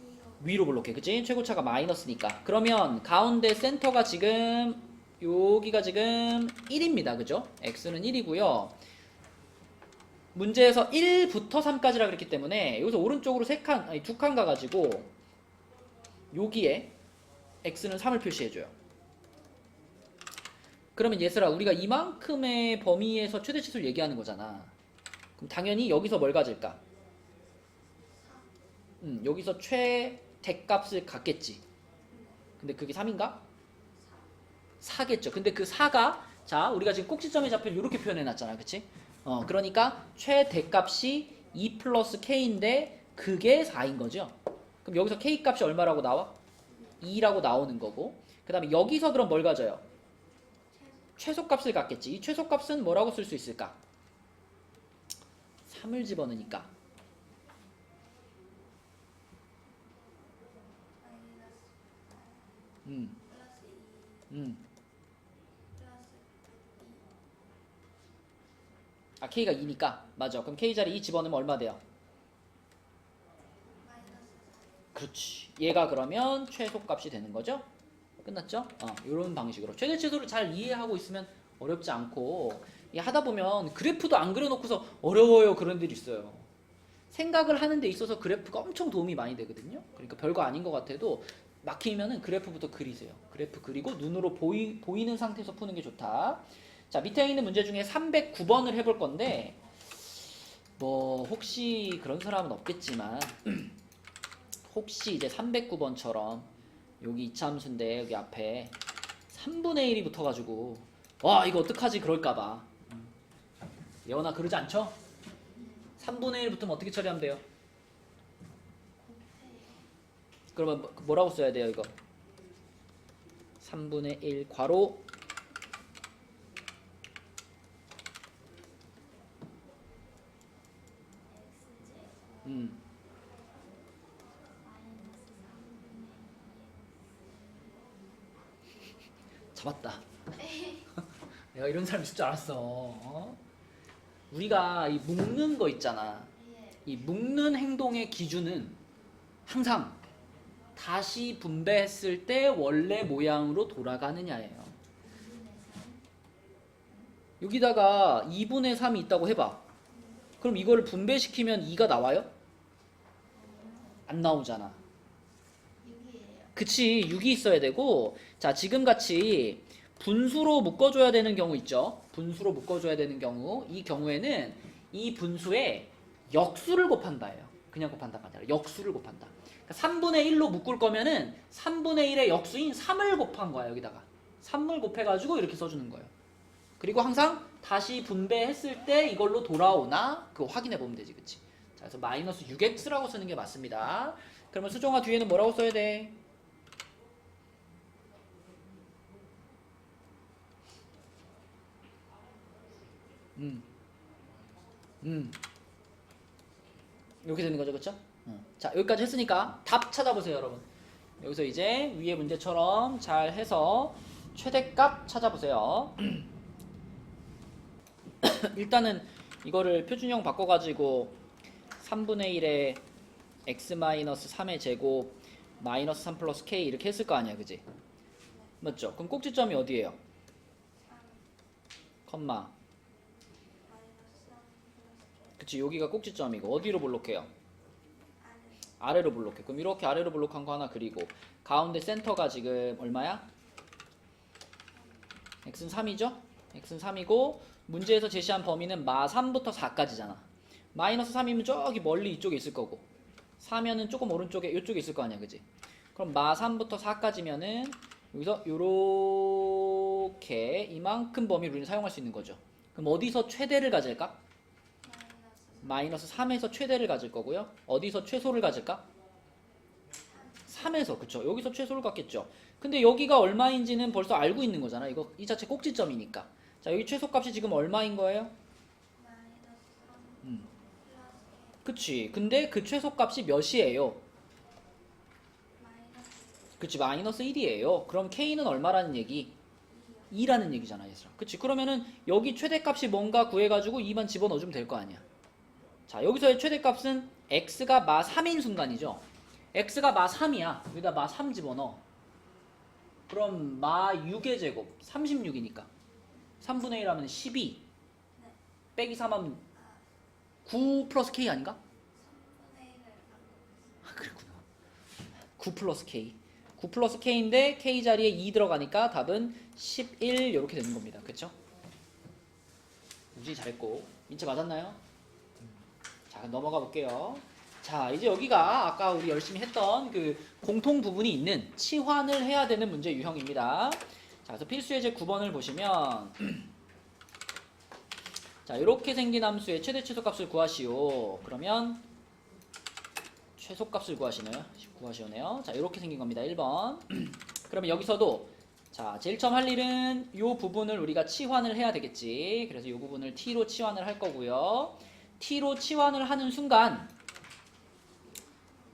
2로 위로 볼록해. 그치? 최고차가 마이너스니까. 그러면 가운데 센터가 지금 여기가 지금 1입니다. 그죠? x는 1이고요. 문제에서 1부터 3까지라 그랬기 때문에 여기서 오른쪽으로 두 칸 가가지고 여기에 x는 3을 표시해줘요. 그러면 얘들아 우리가 이만큼의 범위에서 최대치수를 얘기하는 거잖아. 그럼 당연히 여기서 뭘 가질까? 여기서 최대값을 갖겠지. 근데 그게 3인가? 4겠죠. 근데 그 4가 자 우리가 지금 꼭지점의 좌표를 이렇게 표현해놨잖아. 그치? 그러니까 최대값이 2 플러스 k인데 그게 4인 거죠. 그럼 여기서 k값이 얼마라고 나와? 2라고 나오는 거고 그 다음에 여기서 그럼 뭘 가져요? 최소값을 갖겠지. 이 최소값은 뭐라고 쓸 수 있을까? 3을 집어넣으니까 마이너스 음, 플러스 2 음. 플러스 아 k가 2니까 맞아. 그럼 k 자리 2 집어넣으면 얼마 돼요? 마이너스 그렇지. 얘가 그러면 최소값이 되는 거죠? 끝났죠? 이런 방식으로 최대치수를 잘 이해하고 있으면 어렵지 않고 이 하다 보면 그래프도 안 그려놓고서 어려워요 그런 데도 있어요. 생각을 하는 데 있어서 그래프가 엄청 도움이 많이 되거든요. 그러니까 별거 아닌 것 같아도 막히면은 그래프부터 그리세요. 그래프 그리고 눈으로 보이는 상태에서 푸는 게 좋다. 자 밑에 있는 문제 중에 309번을 해볼 건데 뭐 혹시 그런 사람은 없겠지만 혹시 이제 309번처럼 여기 이차함수인데 여기 앞에 3분의 1이 붙어가지고 와 이거 어떡하지 그럴까봐 예원아 그러지 않죠? 3분의 1 붙으면 어떻게 처리하면 돼요? 그러면 뭐라고 써야 돼요 이거? 3분의 1 괄호 잡았다. 내가 이런 사람 있을 줄 알았어. 우리가 이 묶는 거 있잖아. 이 묶는 행동의 기준은 항상 다시 분배했을 때 원래 모양으로 돌아가느냐예요. 여기다가 2분의 3이 있다고 해봐. 그럼 이거를 분배시키면 2가 나와요? 안 나오잖아. 6이에요. 그치 6이 있어야 되고 자 지금같이 분수로 묶어줘야 되는 경우 있죠. 분수로 묶어줘야 되는 경우 이 경우에는 이 분수에 역수를 곱한다예요. 그냥 곱한다가 아니라 역수를 곱한다. 그러니까 3분의 1로 묶을 거면은 3분의 1의 역수인 3을 곱한 거야. 여기다가 3을 곱해가지고 이렇게 써주는 거예요. 그리고 항상 다시 분배했을 때 이걸로 돌아오나 그거 확인해 보면 되지. 그치? 자, 그래서 마이너스 6x라고 쓰는 게 맞습니다. 그러면 수정아 뒤에는 뭐라고 써야 돼? 이렇게 되는 거죠, 그렇죠? 자, 여기까지 했으니까 답 찾아보세요, 여러분. 여기서 이제 위에 문제처럼 잘 해서 최대값 찾아보세요. 일단은 이거를 표준형 바꿔가지고 3분의 1에 x-3의 제곱 마이너스 3 플러스 k 이렇게 했을 거 아니야, 그지? 맞죠? 그럼 꼭지점이 어디예요? 3 컴마. 마이너스 3 플러스 k 그치, 여기가 꼭지점이고 어디로 볼록해요? 안에 아래로 볼록해. 그럼 이렇게 아래로 볼록한 거 하나 그리고 가운데 센터가 지금 얼마야? x는 3이죠? x는 3이고 문제에서 제시한 범위는 마 3부터 4까지잖아. 마이너스 3이면 저기 멀리 이쪽에 있을 거고 4면은 조금 오른쪽에 이쪽에 있을 거 아니야, 그지? 그럼 마 3부터 4까지면은 여기서 요렇게 이만큼 범위를 우리는 사용할 수 있는 거죠. 그럼 어디서 최대를 가질까? 마이너스 마이너스 3에서 최대를 가질 거고요. 어디서 최소를 가질까? 3에서, 그쵸? 여기서 최소를 갖겠죠. 근데 여기가 얼마인지는 벌써 알고 있는 거잖아. 이거 이 자체 꼭지점이니까. 자, 여기 최소값이 지금 얼마인 거예요? 마이너스 3 음. 플러스 그치. 근데 그 최소값이 몇이에요? 마이너스 그치, 마이너스 1이에요. 그럼 K는 얼마라는 얘기? 2라는 얘기잖아, 얘들아. 그치, 그러면은 여기 최대값이 뭔가 구해가지고 2만 집어넣어주면 될 거 아니야. 자, 여기서의 최대값은 X가 마 3인 순간이죠. X가 마 3이야. 여기다 마 3 집어넣어. 그럼 마 6의 제곱, 36이니까. 3분의 1 하면 12. 네. 빼기 3하면 9 플러스 K 아닌가? 3분의 1을 아, 그랬구나. 9 플러스 K. 9 플러스 K인데 K 자리에 2 들어가니까 답은 11 이렇게 되는 겁니다. 그쵸? 우진이 잘했고. 민채 맞았나요? 자, 그럼 넘어가 볼게요. 자, 이제 여기가 아까 우리 열심히 했던 그 공통 부분이 있는 치환을 해야 되는 문제 유형입니다. 자, 그래서 필수 예제 9번을 보시면 자, 이렇게 생긴 함수의 최대 최소값을 구하시오. 그러면 최소값을 구하시오네요. 자, 이렇게 생긴 겁니다. 1번. 그러면 여기서도 자, 제일 처음 할 일은 이 부분을 우리가 치환을 해야 되겠지. 그래서 이 부분을 t로 치환을 할 거고요. t로 치환을 하는 순간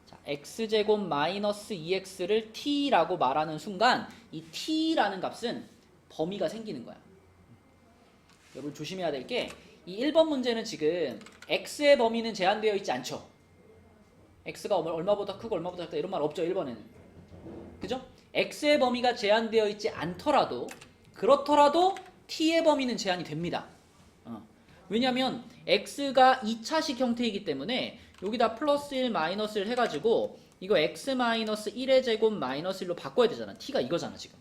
자, x제곱 마이너스 2x를 t라고 말하는 순간 이 t라는 값은 범위가 생기는 거야. 여러분 조심해야 될 게 이 1번 문제는 지금 x의 범위는 제한되어 있지 않죠. x가 얼마보다 크고 얼마보다 작다 이런 말 없죠. 1번에는. 그죠? x의 범위가 제한되어 있지 않더라도 그렇더라도 t의 범위는 제한이 됩니다. 왜냐하면 x가 2차식 형태이기 때문에 여기다 플러스 1 마이너스 1 해가지고 이거 x 마이너스 1의 제곱 마이너스 1로 바꿔야 되잖아. t가 이거잖아 지금.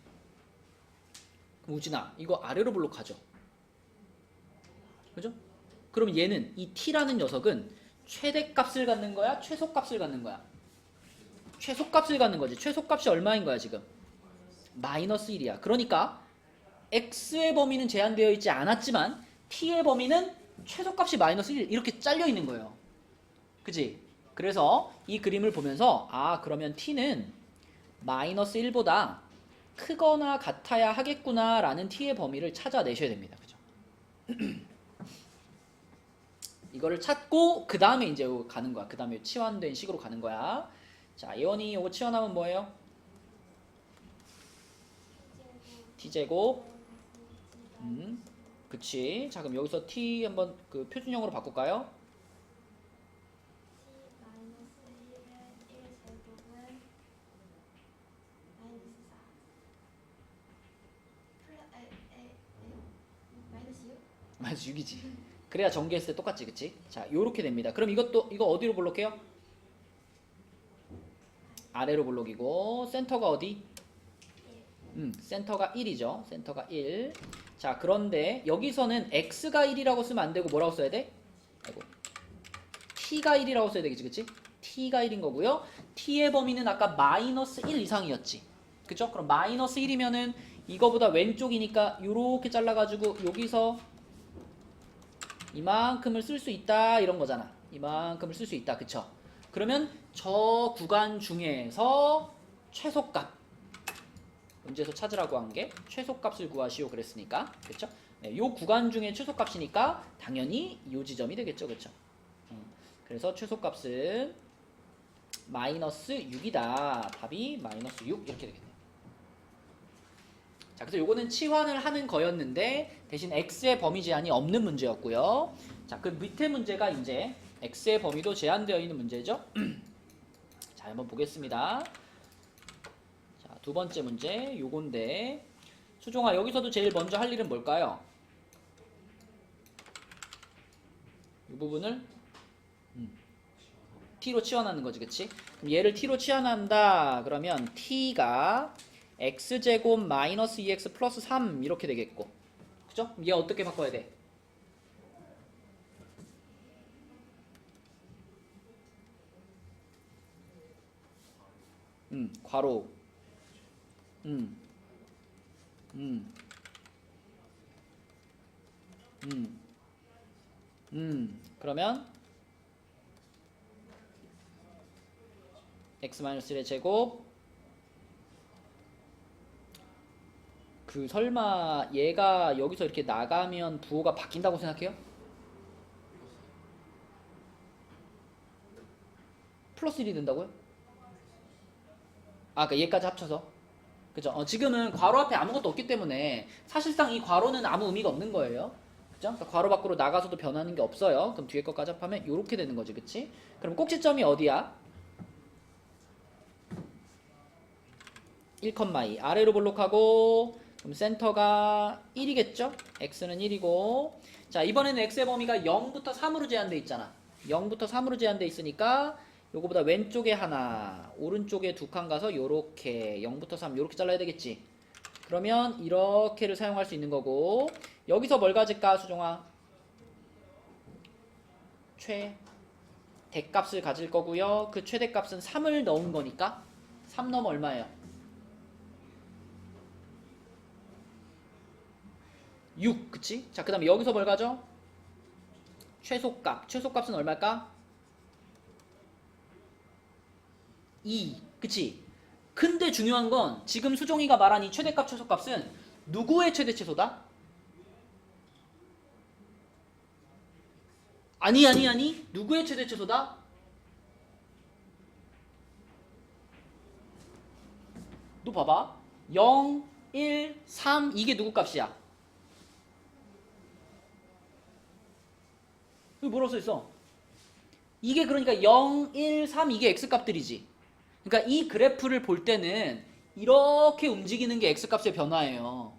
그럼 우진아 이거 아래로 블록하죠. 그죠? 그럼 얘는 이 t라는 녀석은 최대값을 갖는 거야? 최소값을 갖는 거야? 최소값을 갖는 거지. 최소값이 얼마인 거야 지금? 마이너스 1이야. 그러니까 x의 범위는 제한되어 있지 않았지만 t의 범위는 최소값이 마이너스 1 이렇게 잘려 있는 거예요. 그치? 그래서 이 그림을 보면서 아 그러면 t는 마이너스 1보다 크거나 같아야 하겠구나 라는 t의 범위를 찾아내셔야 됩니다. 그죠? 이거를 찾고 그 다음에 이제 가는 거야. 그 다음에 치환된 식으로 가는 거야. 자, 예원이 이거 치환하면 뭐예요? t제곱. 그치. 자, 그럼 여기서 t 한번 그 표준형으로 바꿀까요? t 마이너스 1의 1 제곱은 마이너스 4 마이너스 6? 마이너스 6이지. 그래야 전개했을 때 똑같지, 그치? 자, 요렇게 됩니다. 그럼 이거 어디로 볼록해요? 아래로 볼록이고 센터가 어디? 센터가 1이죠. 센터가 1. 자, 그런데 여기서는 x가 1이라고 쓰면 안 되고 뭐라고 써야 돼? 아이고. t가 1이라고 써야 되겠지, 그치? t가 1인 거고요. t의 범위는 아까 마이너스 1 이상이었지. 그쵸? 그럼 마이너스 1이면은 이거보다 왼쪽이니까 요렇게 잘라가지고 여기서 이만큼을 쓸 수 있다 이런 거잖아. 이만큼을 쓸 수 있다. 그쵸? 그러면 저 구간 중에서 최소값 문제에서 찾으라고 한 게 최소값을 구하시오 그랬으니까 그쵸? 네, 요 구간 중에 최소값이니까 당연히 요 지점이 되겠죠. 그쵸? 그래서 최소값은 마이너스 6이다. 답이 마이너스 6 이렇게 되겠네요. 자, 그래서 요거는 치환을 하는 거였는데 대신 x의 범위 제한이 없는 문제였고요. 자, 그 밑에 문제가 이제 x의 범위도 제한되어 있는 문제죠. 자, 한번 보겠습니다. 자, 두 번째 문제 요건데 수종아 여기서도 제일 먼저 할 일은 뭘까요? 이 부분을 t로 치환하는 거지, 그치? 그럼 얘를 t로 치환한다. 그러면 t가 x제곱 마이너스 2x 플러스 3 이렇게 되겠고, 그죠? 얘 어떻게 바꿔야 돼? 괄호. 음. 음. 그러면 x-1의 제곱. 그 설마 얘가 여기서 이렇게 나가면 부호가 바뀐다고 생각해요? 플러스 1이 된다고요? 아, 그러니까 얘까지 합쳐서. 그죠? 지금은 괄호 앞에 아무것도 없기 때문에 사실상 이 괄호는 아무 의미가 없는 거예요. 그죠? 그러니까 괄호 밖으로 나가서도 변하는 게 없어요. 그럼 뒤에 것까지 합하면 이렇게 되는 거지, 그치? 그럼 꼭지점이 어디야? 1,2 아래로 볼록하고, 그럼 센터가 1이겠죠? x는 1이고, 자, 이번에는 x의 범위가 0부터 3으로 제한돼 있잖아. 0부터 3으로 제한돼 있으니까 요거보다 왼쪽에 하나, 오른쪽에 두 칸 가서 요렇게 0부터 3 요렇게 잘라야 되겠지. 그러면 이렇게를 사용할 수 있는 거고, 여기서 뭘 가질까, 수정아? 최대값을 가질 거고요. 그 최대값은 3을 넣은 거니까 3 넣으면 얼마예요? 6, 그치? 자, 그 다음에 여기서 뭘 가져? 최소값. 최소값은 얼마일까? 2, 그치? 근데 중요한 건 지금 수종이가 말한 이 최대값 최소값은 누구의 최대 최소다? 아니. 누구의 최대 최소다? 너 봐봐. 0, 1, 3 이게 누구 값이야? 여기 뭐라고 써있어? 이게 그러니까 0, 1, 3 이게 x값들이지. 그러니까 이 그래프를 볼 때는 이렇게 움직이는 게 x값의 변화예요.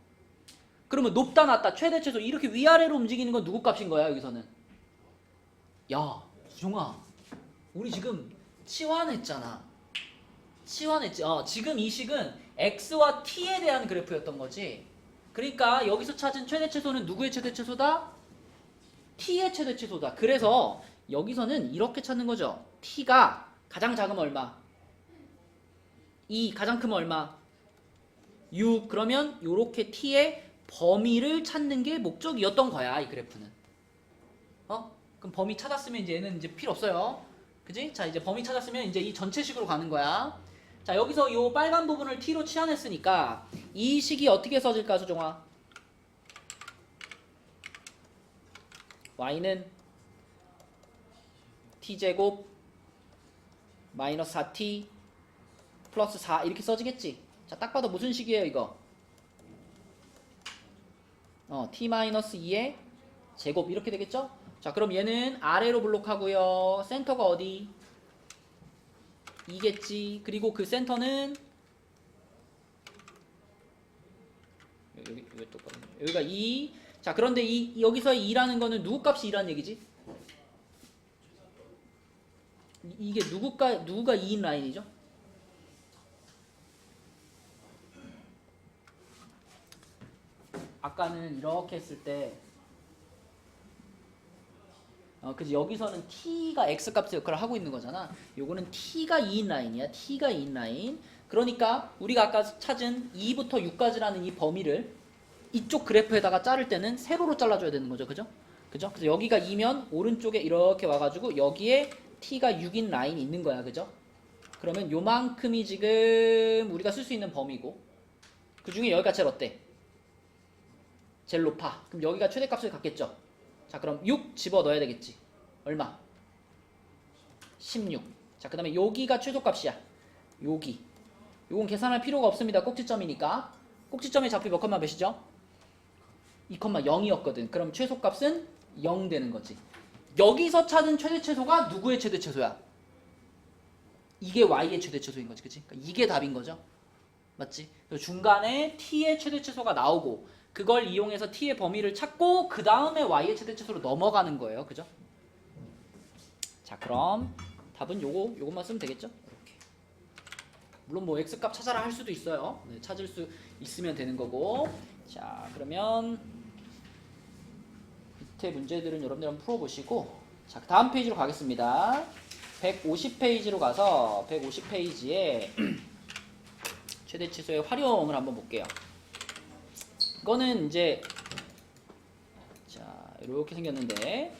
그러면 높다 낮다 최대 최소 이렇게 위아래로 움직이는 건 누구 값인 거야 여기서는? 야, 수종아, 우리 지금 치환했잖아. 치환했지. 지금 이 식은 x와 t에 대한 그래프였던 거지. 그러니까 여기서 찾은 최대 최소는 누구의 최대 최소다? t의 최대 최소다. 그래서 여기서는 이렇게 찾는 거죠. t가 가장 작으면 얼마? 2, 가장 크면 얼마? 6. 그러면 요렇게 t의 범위를 찾는 게 목적이었던 거야, 이 그래프는. 그럼 범위 찾았으면 이제 얘는 이제 필요 없어요. 그지? 자, 이제 범위 찾았으면 이제 이 전체식으로 가는 거야. 자, 여기서 요 빨간 부분을 t로 치환했으니까 이 식이 어떻게 써질까, 수종아? y는 t제곱 마이너스 4t 플러스 4 이렇게 써지겠지. 자, 딱 봐도 무슨 식이에요 이거? t-2의 제곱 이렇게 되겠죠? 자, 그럼 얘는 아래로 블록하고요. 센터가 어디? 2겠지. 그리고 그 센터는 여기가 2. 자, 그런데 여기서 2라는 거는 누구 값이 2라는 얘기지? 이게 누구가 2인 라인이죠? 아까는 이렇게 했을 때 그치, 여기서는 t가 x값의 역할을 하고 있는 거잖아. 요거는 t가 2인 라인이야. t가 2인 라인. 그러니까 우리가 아까 찾은 2부터 6까지라는 이 범위를 이쪽 그래프에다가 자를 때는 세로로 잘라줘야 되는 거죠. 그죠? 그죠? 그래서 여기가 2면 오른쪽에 이렇게 와가지고 여기에 t가 6인 라인이 있는 거야. 그죠? 그러면 요만큼이 지금 우리가 쓸 수 있는 범위고, 그 중에 여기가 제일 어때? 제일 높아. 그럼 여기가 최대값을 갖겠죠. 자, 그럼 6 집어넣어야 되겠지. 얼마? 16. 자, 그 다음에 여기가 최소값이야. 여기. 요건 계산할 필요가 없습니다. 꼭지점이니까. 꼭지점의 좌표 몇 컴마 몇이죠? 2,0이었거든. 그럼 최소값은 0 되는 거지. 여기서 찾은 최대 최소가 누구의 최대 최소야? 이게 y의 최대 최소인 거지. 그치? 그러니까 이게 답인 거죠. 맞지? 그래서 중간에 t의 최대 최소가 나오고 그걸 이용해서 t의 범위를 찾고 그 다음에 y의 최대 최소로 넘어가는 거예요. 그죠? 자, 그럼 답은 요것만 쓰면 되겠죠? 이렇게. 물론 뭐 x값 찾아라 할 수도 있어요. 네, 찾을 수 있으면 되는 거고. 자, 그러면 밑에 문제들은 여러분들 한번 풀어보시고, 자, 다음 페이지로 가겠습니다. 150페이지로 가서 150페이지에 최대치수의 활용을 한번 볼게요. 이거는 이제 자, 이렇게 생겼는데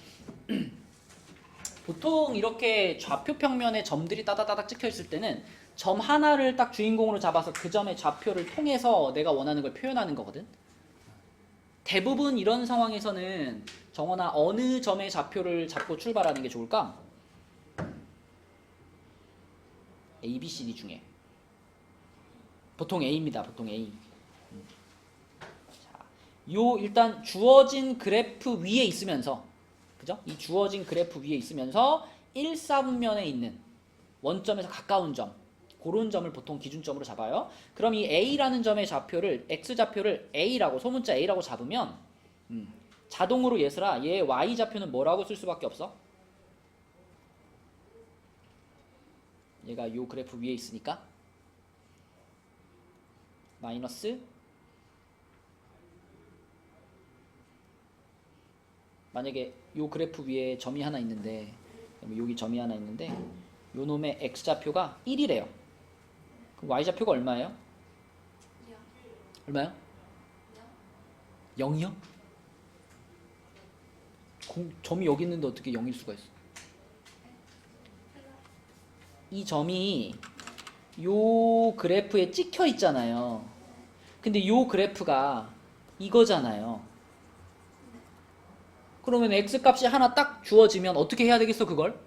보통 이렇게 좌표 평면에 점들이 따다다닥 찍혀 있을 때는 점 하나를 딱 주인공으로 잡아서 그 점의 좌표를 통해서 내가 원하는 걸 표현하는 거거든. 대부분 이런 상황에서는 정원아 어느 점의 좌표를 잡고 출발하는 게 좋을까? A, B, C, D 중에 보통 A입니다. 보통 A. 자, 요 일단 주어진 그래프 위에 있으면서 그죠? 이 주어진 그래프 위에 있으면서 1, 4분면에 있는 원점에서 가까운 점 그런 점을 보통 기준점으로 잡아요. 그럼 이 A라는 점의 좌표를 X좌표를 A라고 소문자 A라고 잡으면 자동으로 얘들아 얘 Y좌표는 뭐라고 쓸 수밖에 없어? 얘가 요 그래프 위에 있으니까 마이너스 만약에 요 그래프 위에 점이 하나 있는데 여기 점이 하나 있는데 요 놈의 X좌표가 1이래요. 그럼 Y좌표가 얼마예요? 얼마요? 0이요? 점이 여기 있는데 어떻게 0일 수가 있어? 이 점이 요 그래프에 찍혀 있잖아요. 근데 요 그래프가 이거잖아요. 그러면 X값이 하나 딱 주어지면 어떻게 해야 되겠어 그걸?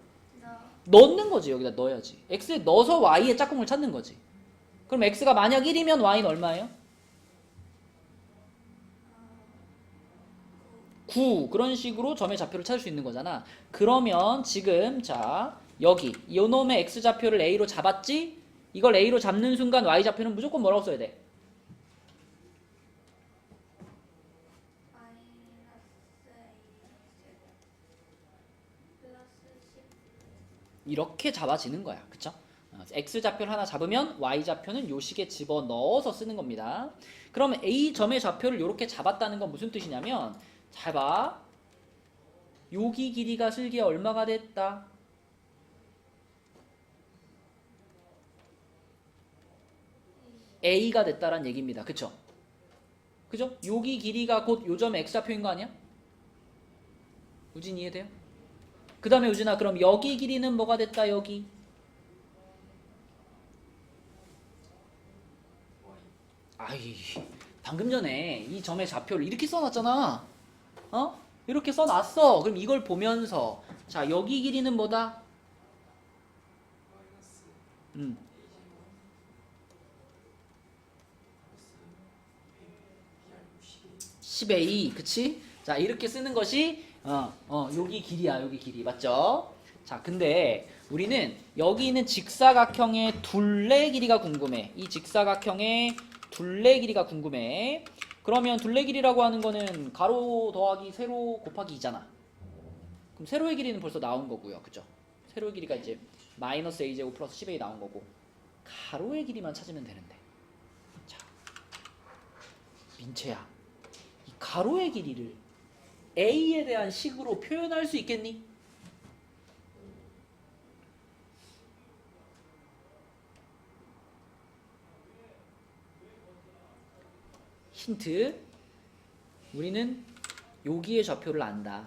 넣는 거지. 여기다 넣어야지. X에 넣어서 Y의 짝꿍을 찾는 거지. 그럼 X가 만약 1이면 Y는 얼마예요? 9. 그런 식으로 점의 좌표를 찾을 수 있는 거잖아. 그러면 지금 자 여기 요놈의 X좌표를 A로 잡았지? 이걸 A로 잡는 순간 Y좌표는 무조건 뭐라고 써야 돼? 이렇게 잡아지는 거야. 그쵸? X좌표를 하나 잡으면 Y좌표는 요 식에 집어넣어서 쓰는 겁니다. 그럼 A 점의 좌표를 이렇게 잡았다는 건 무슨 뜻이냐면 잘 봐. 여기 길이가 슬기에 얼마가 됐다? A가 됐다란 얘기입니다. 그쵸? 그죠? 여기 길이가 곧 요점의 X좌표인 거 아니야? 우진 이해돼요? 그 다음에 우진아 그럼 여기 길이는 뭐가 됐다 여기? 아이 방금 전에 이 점의 좌표를 이렇게 써놨잖아. 어? 이렇게 써놨어. 그럼 이걸 보면서 자 여기 길이는 뭐다? 10A 그치? 자 이렇게 쓰는 것이 여기 길이야. 여기 길이 맞죠? 자 근데 우리는 여기 있는 직사각형의 둘레 길이가 궁금해. 이 직사각형의 둘레 길이가 궁금해. 그러면 둘레 길이라고 하는 거는 가로 더하기 세로 곱하기 2잖아. 그럼 세로의 길이는 벌써 나온 거고요. 그죠? 세로의 길이가 이제 마이너스 a제곱 플러스 10a 나온 거고 가로의 길이만 찾으면 되는데 자 민채야 이 가로의 길이를 a에 대한 식으로 표현할 수 있겠니? 힌트 우리는 여기의 좌표를 안다.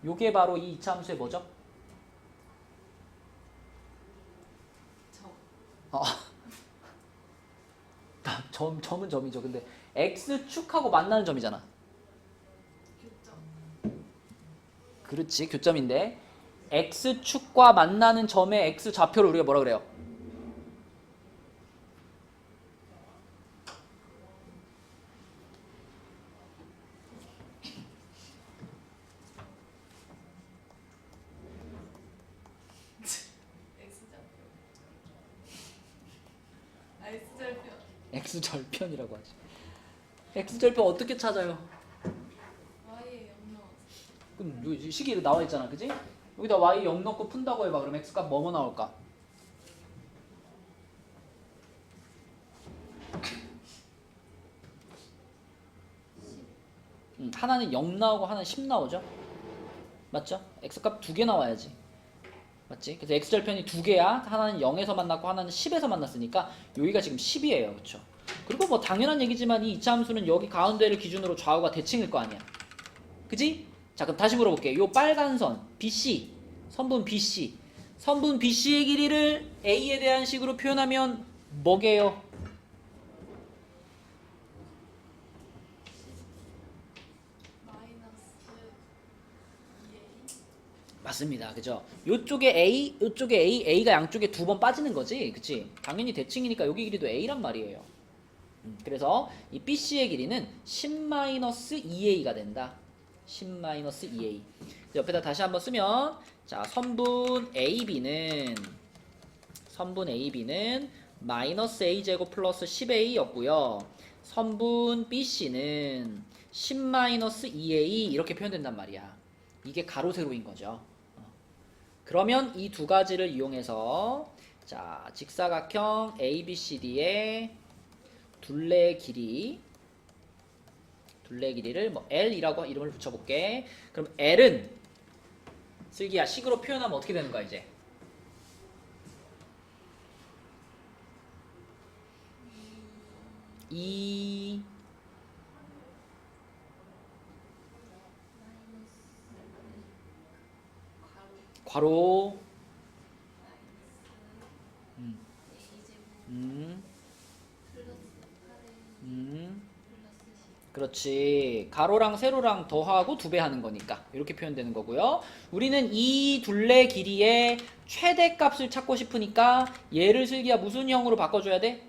요게 바로 이 이차함수의 뭐죠? 점은 점이죠. 근데 x축하고 만나는 점이잖아. 그렇지 교점인데 x축과 만나는 점의 x좌표를 우리가 뭐라 그래요? x절편이라고 하지. x절편 어떻게 찾아요? 요 식이 나와 있잖아, 그지? 여기다 y 0 넣고 푼다고 해봐. 그럼 x 값 뭐뭐 나올까? 하나는 0 나오고 하나는 10 나오죠? 맞죠? x 값 두 개 나와야지. 맞지? 그래서 x절편이 두 개야. 하나는 0에서 만났고 하나는 10에서 만났으니까 여기가 지금 10이에요. 그쵸? 그리고 뭐 당연한 얘기지만 이 이차함수는 여기 가운데를 기준으로 좌우가 대칭일 거 아니야. 그지? 자, 그럼 다시 물어볼게. 요 빨간 선 BC, 선분 BC, 선분 BC의 길이를 A에 대한 식으로 표현하면 뭐게요? 맞습니다. 그죠? 요쪽에 A, 요쪽에 A, A가 양쪽에 두 번 빠지는 거지. 그치? 당연히 대칭이니까 여기 길이도 A란 말이에요. 그래서 이 BC의 길이는 10-2A가 된다. 10-2A. 옆에다 다시 한번 쓰면 자, 선분 AB는 마이너스 A제곱 플러스 10A였고요. 선분 BC는 10-2A 이렇게 표현된단 말이야. 이게 가로 세로인 거죠. 그러면 이 두 가지를 이용해서 자, 직사각형 ABCD의 둘레 길이를 뭐 L이라고 이름을 붙여볼게. 그럼 L은 슬기야 식으로 표현하면 어떻게 되는 거야 이제? 이 괄호 그렇지. 가로랑 세로랑 더하고 두 배 하는 거니까 이렇게 표현되는 거고요. 우리는 이 둘레 길이의 최대값을 찾고 싶으니까 얘를 슬기야 무슨 형으로 바꿔줘야 돼?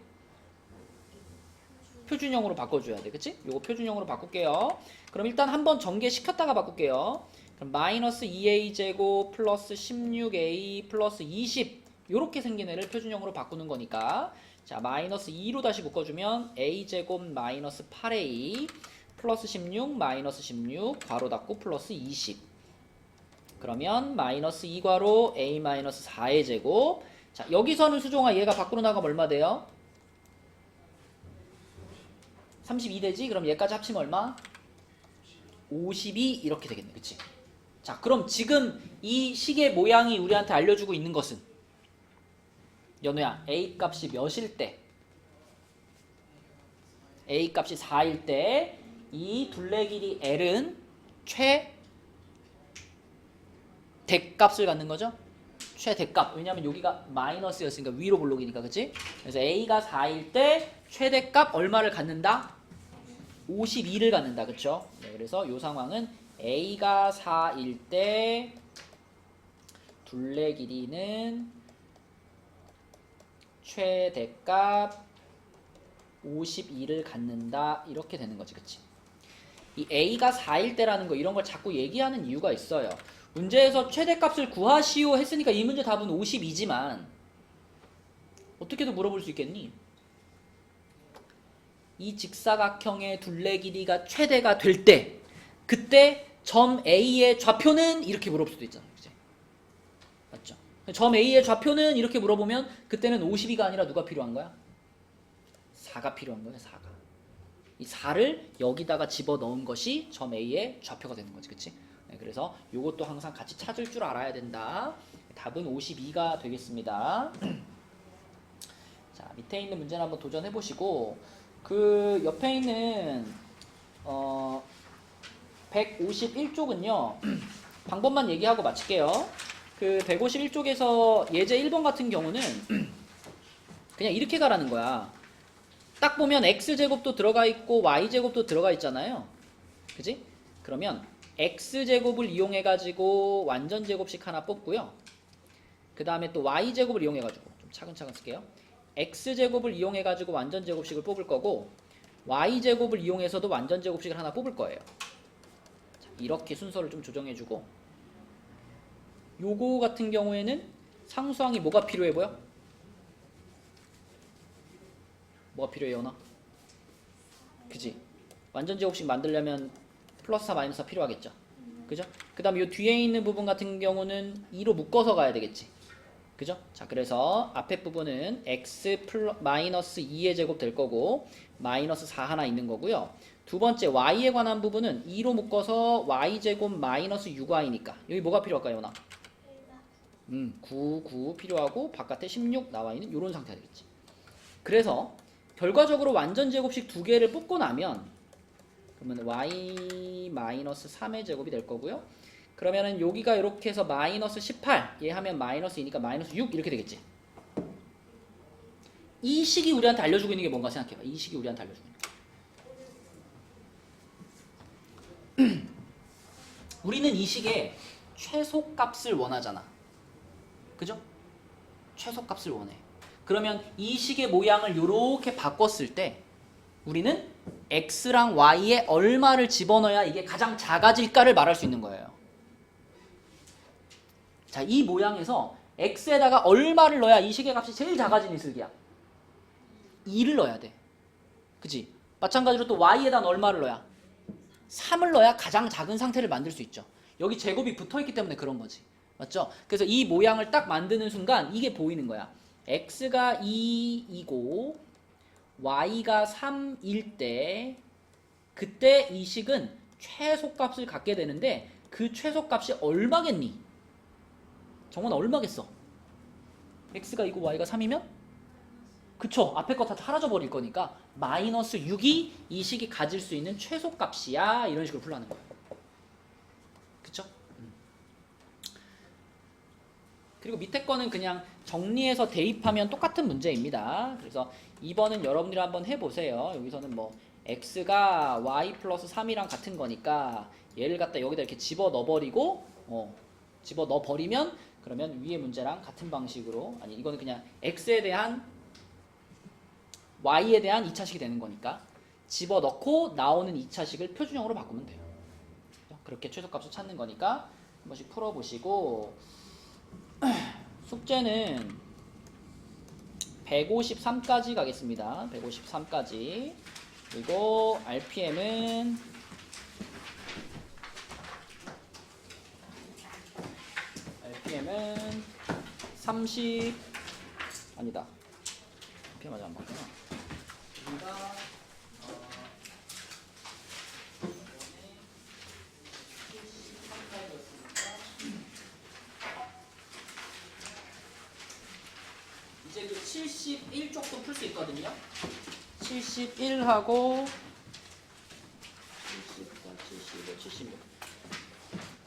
표준형으로 바꿔줘야 돼. 그치? 요거 표준형으로 바꿀게요. 그럼 일단 한번 전개시켰다가 바꿀게요. 그럼 마이너스 2a 제곱 플러스 16a 플러스 20 요렇게 생긴 애를 표준형으로 바꾸는 거니까 자, 마이너스 2로 다시 묶어주면 a제곱 마이너스 8a 플러스 16 마이너스 16 괄호 닫고 플러스 20 그러면 마이너스 2괄호 a 마이너스 4의 제곱 자, 여기서는 수종아 얘가 밖으로 나가면 얼마 돼요? 32 되지? 그럼 얘까지 합치면 얼마? 52 이렇게 되겠네. 그치? 자, 그럼 지금 이 식의 모양이 우리한테 알려주고 있는 것은 연우야, A 값이 몇일 때? A 값이 4일 때 이 둘레 길이 L은 최대값을 갖는 거죠? 최대값. 왜냐면 여기가 마이너스였으니까 위로 볼록이니까. 그치? 그래서 A가 4일 때 최대값 얼마를 갖는다? 52를 갖는다. 그쵸? 네, 그래서 이 상황은 A가 4일 때 둘레 길이는 최대값 52를 갖는다. 이렇게 되는 거지. 그치? 이 A가 4일 때라는 거 이런 걸 자꾸 얘기하는 이유가 있어요. 문제에서 최대값을 구하시오 했으니까 이 문제 답은 52지만 어떻게도 물어볼 수 있겠니? 이 직사각형의 둘레 길이가 최대가 될 때 그때 점 A의 좌표는 이렇게 물어볼 수도 있잖아요. 그치? 맞죠? 점 A의 좌표는 이렇게 물어보면 그때는 52가 아니라 누가 필요한 거야? 4가 필요한 거야. 4가. 이 4를 여기다가 집어넣은 것이 점 A의 좌표가 되는 거지. 그치? 네, 그래서 이것도 항상 같이 찾을 줄 알아야 된다. 답은 52가 되겠습니다. 자, 밑에 있는 문제는 한번 도전해 보시고 그 옆에 있는 151쪽은요. 방법만 얘기하고 마칠게요. 그 151쪽에서 예제 1번 같은 경우는 그냥 이렇게 가라는 거야. 딱 보면 x제곱도 들어가 있고 y제곱도 들어가 있잖아요. 그지? 그러면 x제곱을 이용해 가지고 완전 제곱식 하나 뽑고요. 그 다음에 또 y제곱을 이용해 가지고 좀 차근차근 쓸게요. x제곱을 이용해 가지고 완전 제곱식을 뽑을 거고 y제곱을 이용해서도 완전 제곱식을 하나 뽑을 거예요. 자, 이렇게 순서를 좀 조정해 주고 요거 같은 경우에는 상수항이 뭐가 필요해 보여? 뭐가 필요해 연아? 그지? 완전 제곱식 만들려면 플러스 4 마이너스 4 필요하겠죠? 그죠? 그 다음에 이 뒤에 있는 부분 같은 경우는 2로 묶어서 가야 되겠지. 그죠? 자, 그래서 앞에 부분은 x 마이너스 2의 제곱 될 거고 마이너스 4 하나 있는 거고요. 두 번째 y에 관한 부분은 2로 묶어서 y제곱 마이너스 6y니까 여기 뭐가 필요할까요, 연아? 9 필요하고 바깥에 16 나와 있는 이런 상태가 되겠지. 그래서 결과적으로 완전 제곱식 두 개를 뽑고 나면 그러면 y 마이너스 3의 제곱이 될 거고요. 그러면은 여기가 이렇게 해서 마이너스 18 얘 하면 마이너스 2니까 마이너스 6 이렇게 되겠지. 이 식이 우리한테 알려주고 있는 게 뭔가 생각해봐. 이 식이 우리한테 알려주고 있는 게 우리는 이 식의 최소값을 원하잖아. 그죠? 최소값을 원해. 그러면 이 식의 모양을 이렇게 바꿨을 때 우리는 x랑 y에 얼마를 집어넣어야 이게 가장 작아질까를 말할 수 있는 거예요. 자, 이 모양에서 x에다가 얼마를 넣어야 이 식의 값이 제일 작아지는 슬기야? 2를 넣어야 돼. 그치? 마찬가지로 또 y에다 얼마를 넣어야? 3을 넣어야 가장 작은 상태를 만들 수 있죠. 여기 제곱이 붙어있기 때문에 그런 거지. 맞죠? 그래서 이 모양을 딱 만드는 순간 이게 보이는 거야. x가 2이고 y가 3일 때 그때 이 식은 최소값을 갖게 되는데 그 최소값이 얼마겠니? 정원아 얼마겠어? x가 2고 y가 3이면? 그쵸, 앞에 거 다 사라져 버릴 거니까 마이너스 6이 이 식이 가질 수 있는 최소값이야. 이런 식으로 풀라는 거예요. 그쵸? 그리고 밑에 거는 그냥 정리해서 대입하면 똑같은 문제입니다. 그래서 2번은 여러분들이 한번 해보세요. 여기서는 뭐 x가 y 플러스 3이랑 같은 거니까 얘를 갖다 여기다 이렇게 집어넣어버리고 집어넣어버리면 그러면 위에 문제랑 같은 방식으로, 아니 이거는 그냥 x에 대한 y에 대한 2차식이 되는 거니까 집어넣고 나오는 2차식을 표준형으로 바꾸면 돼요. 그렇게 최소값을 찾는 거니까 한 번씩 풀어보시고 숙제는 153까지 가겠습니다. 153까지. 그리고 RPM은 30 아니다. RPM 아직 안 봤구나. 여기가 이제 그 71쪽도 풀 수 있거든요. 71하고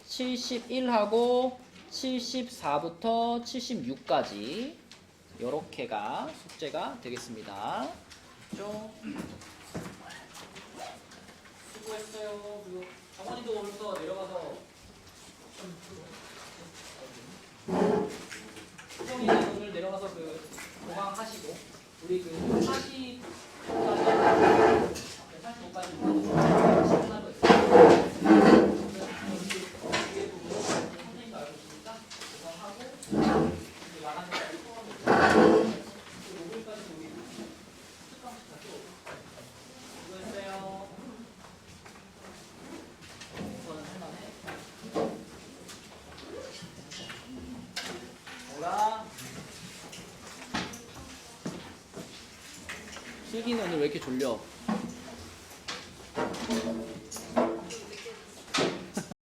71하고 74부터 76까지 요렇게가 숙제가 되겠습니다. 수고했어요. 그리고 정원이도 오면서 내려가서 수정이는 오늘 내려가서 그 보강하시고 우리 그 45까지 시간하고 있어요. 뒤에 부분 선생님도 알고 있으니까 보강하고 이제 나가는 거 풀어보고 목요일까지 우리 특강식 다 또 수고했어요. 저는 할만해. 뭐라? 슬기는 오늘 왜 이렇게 졸려?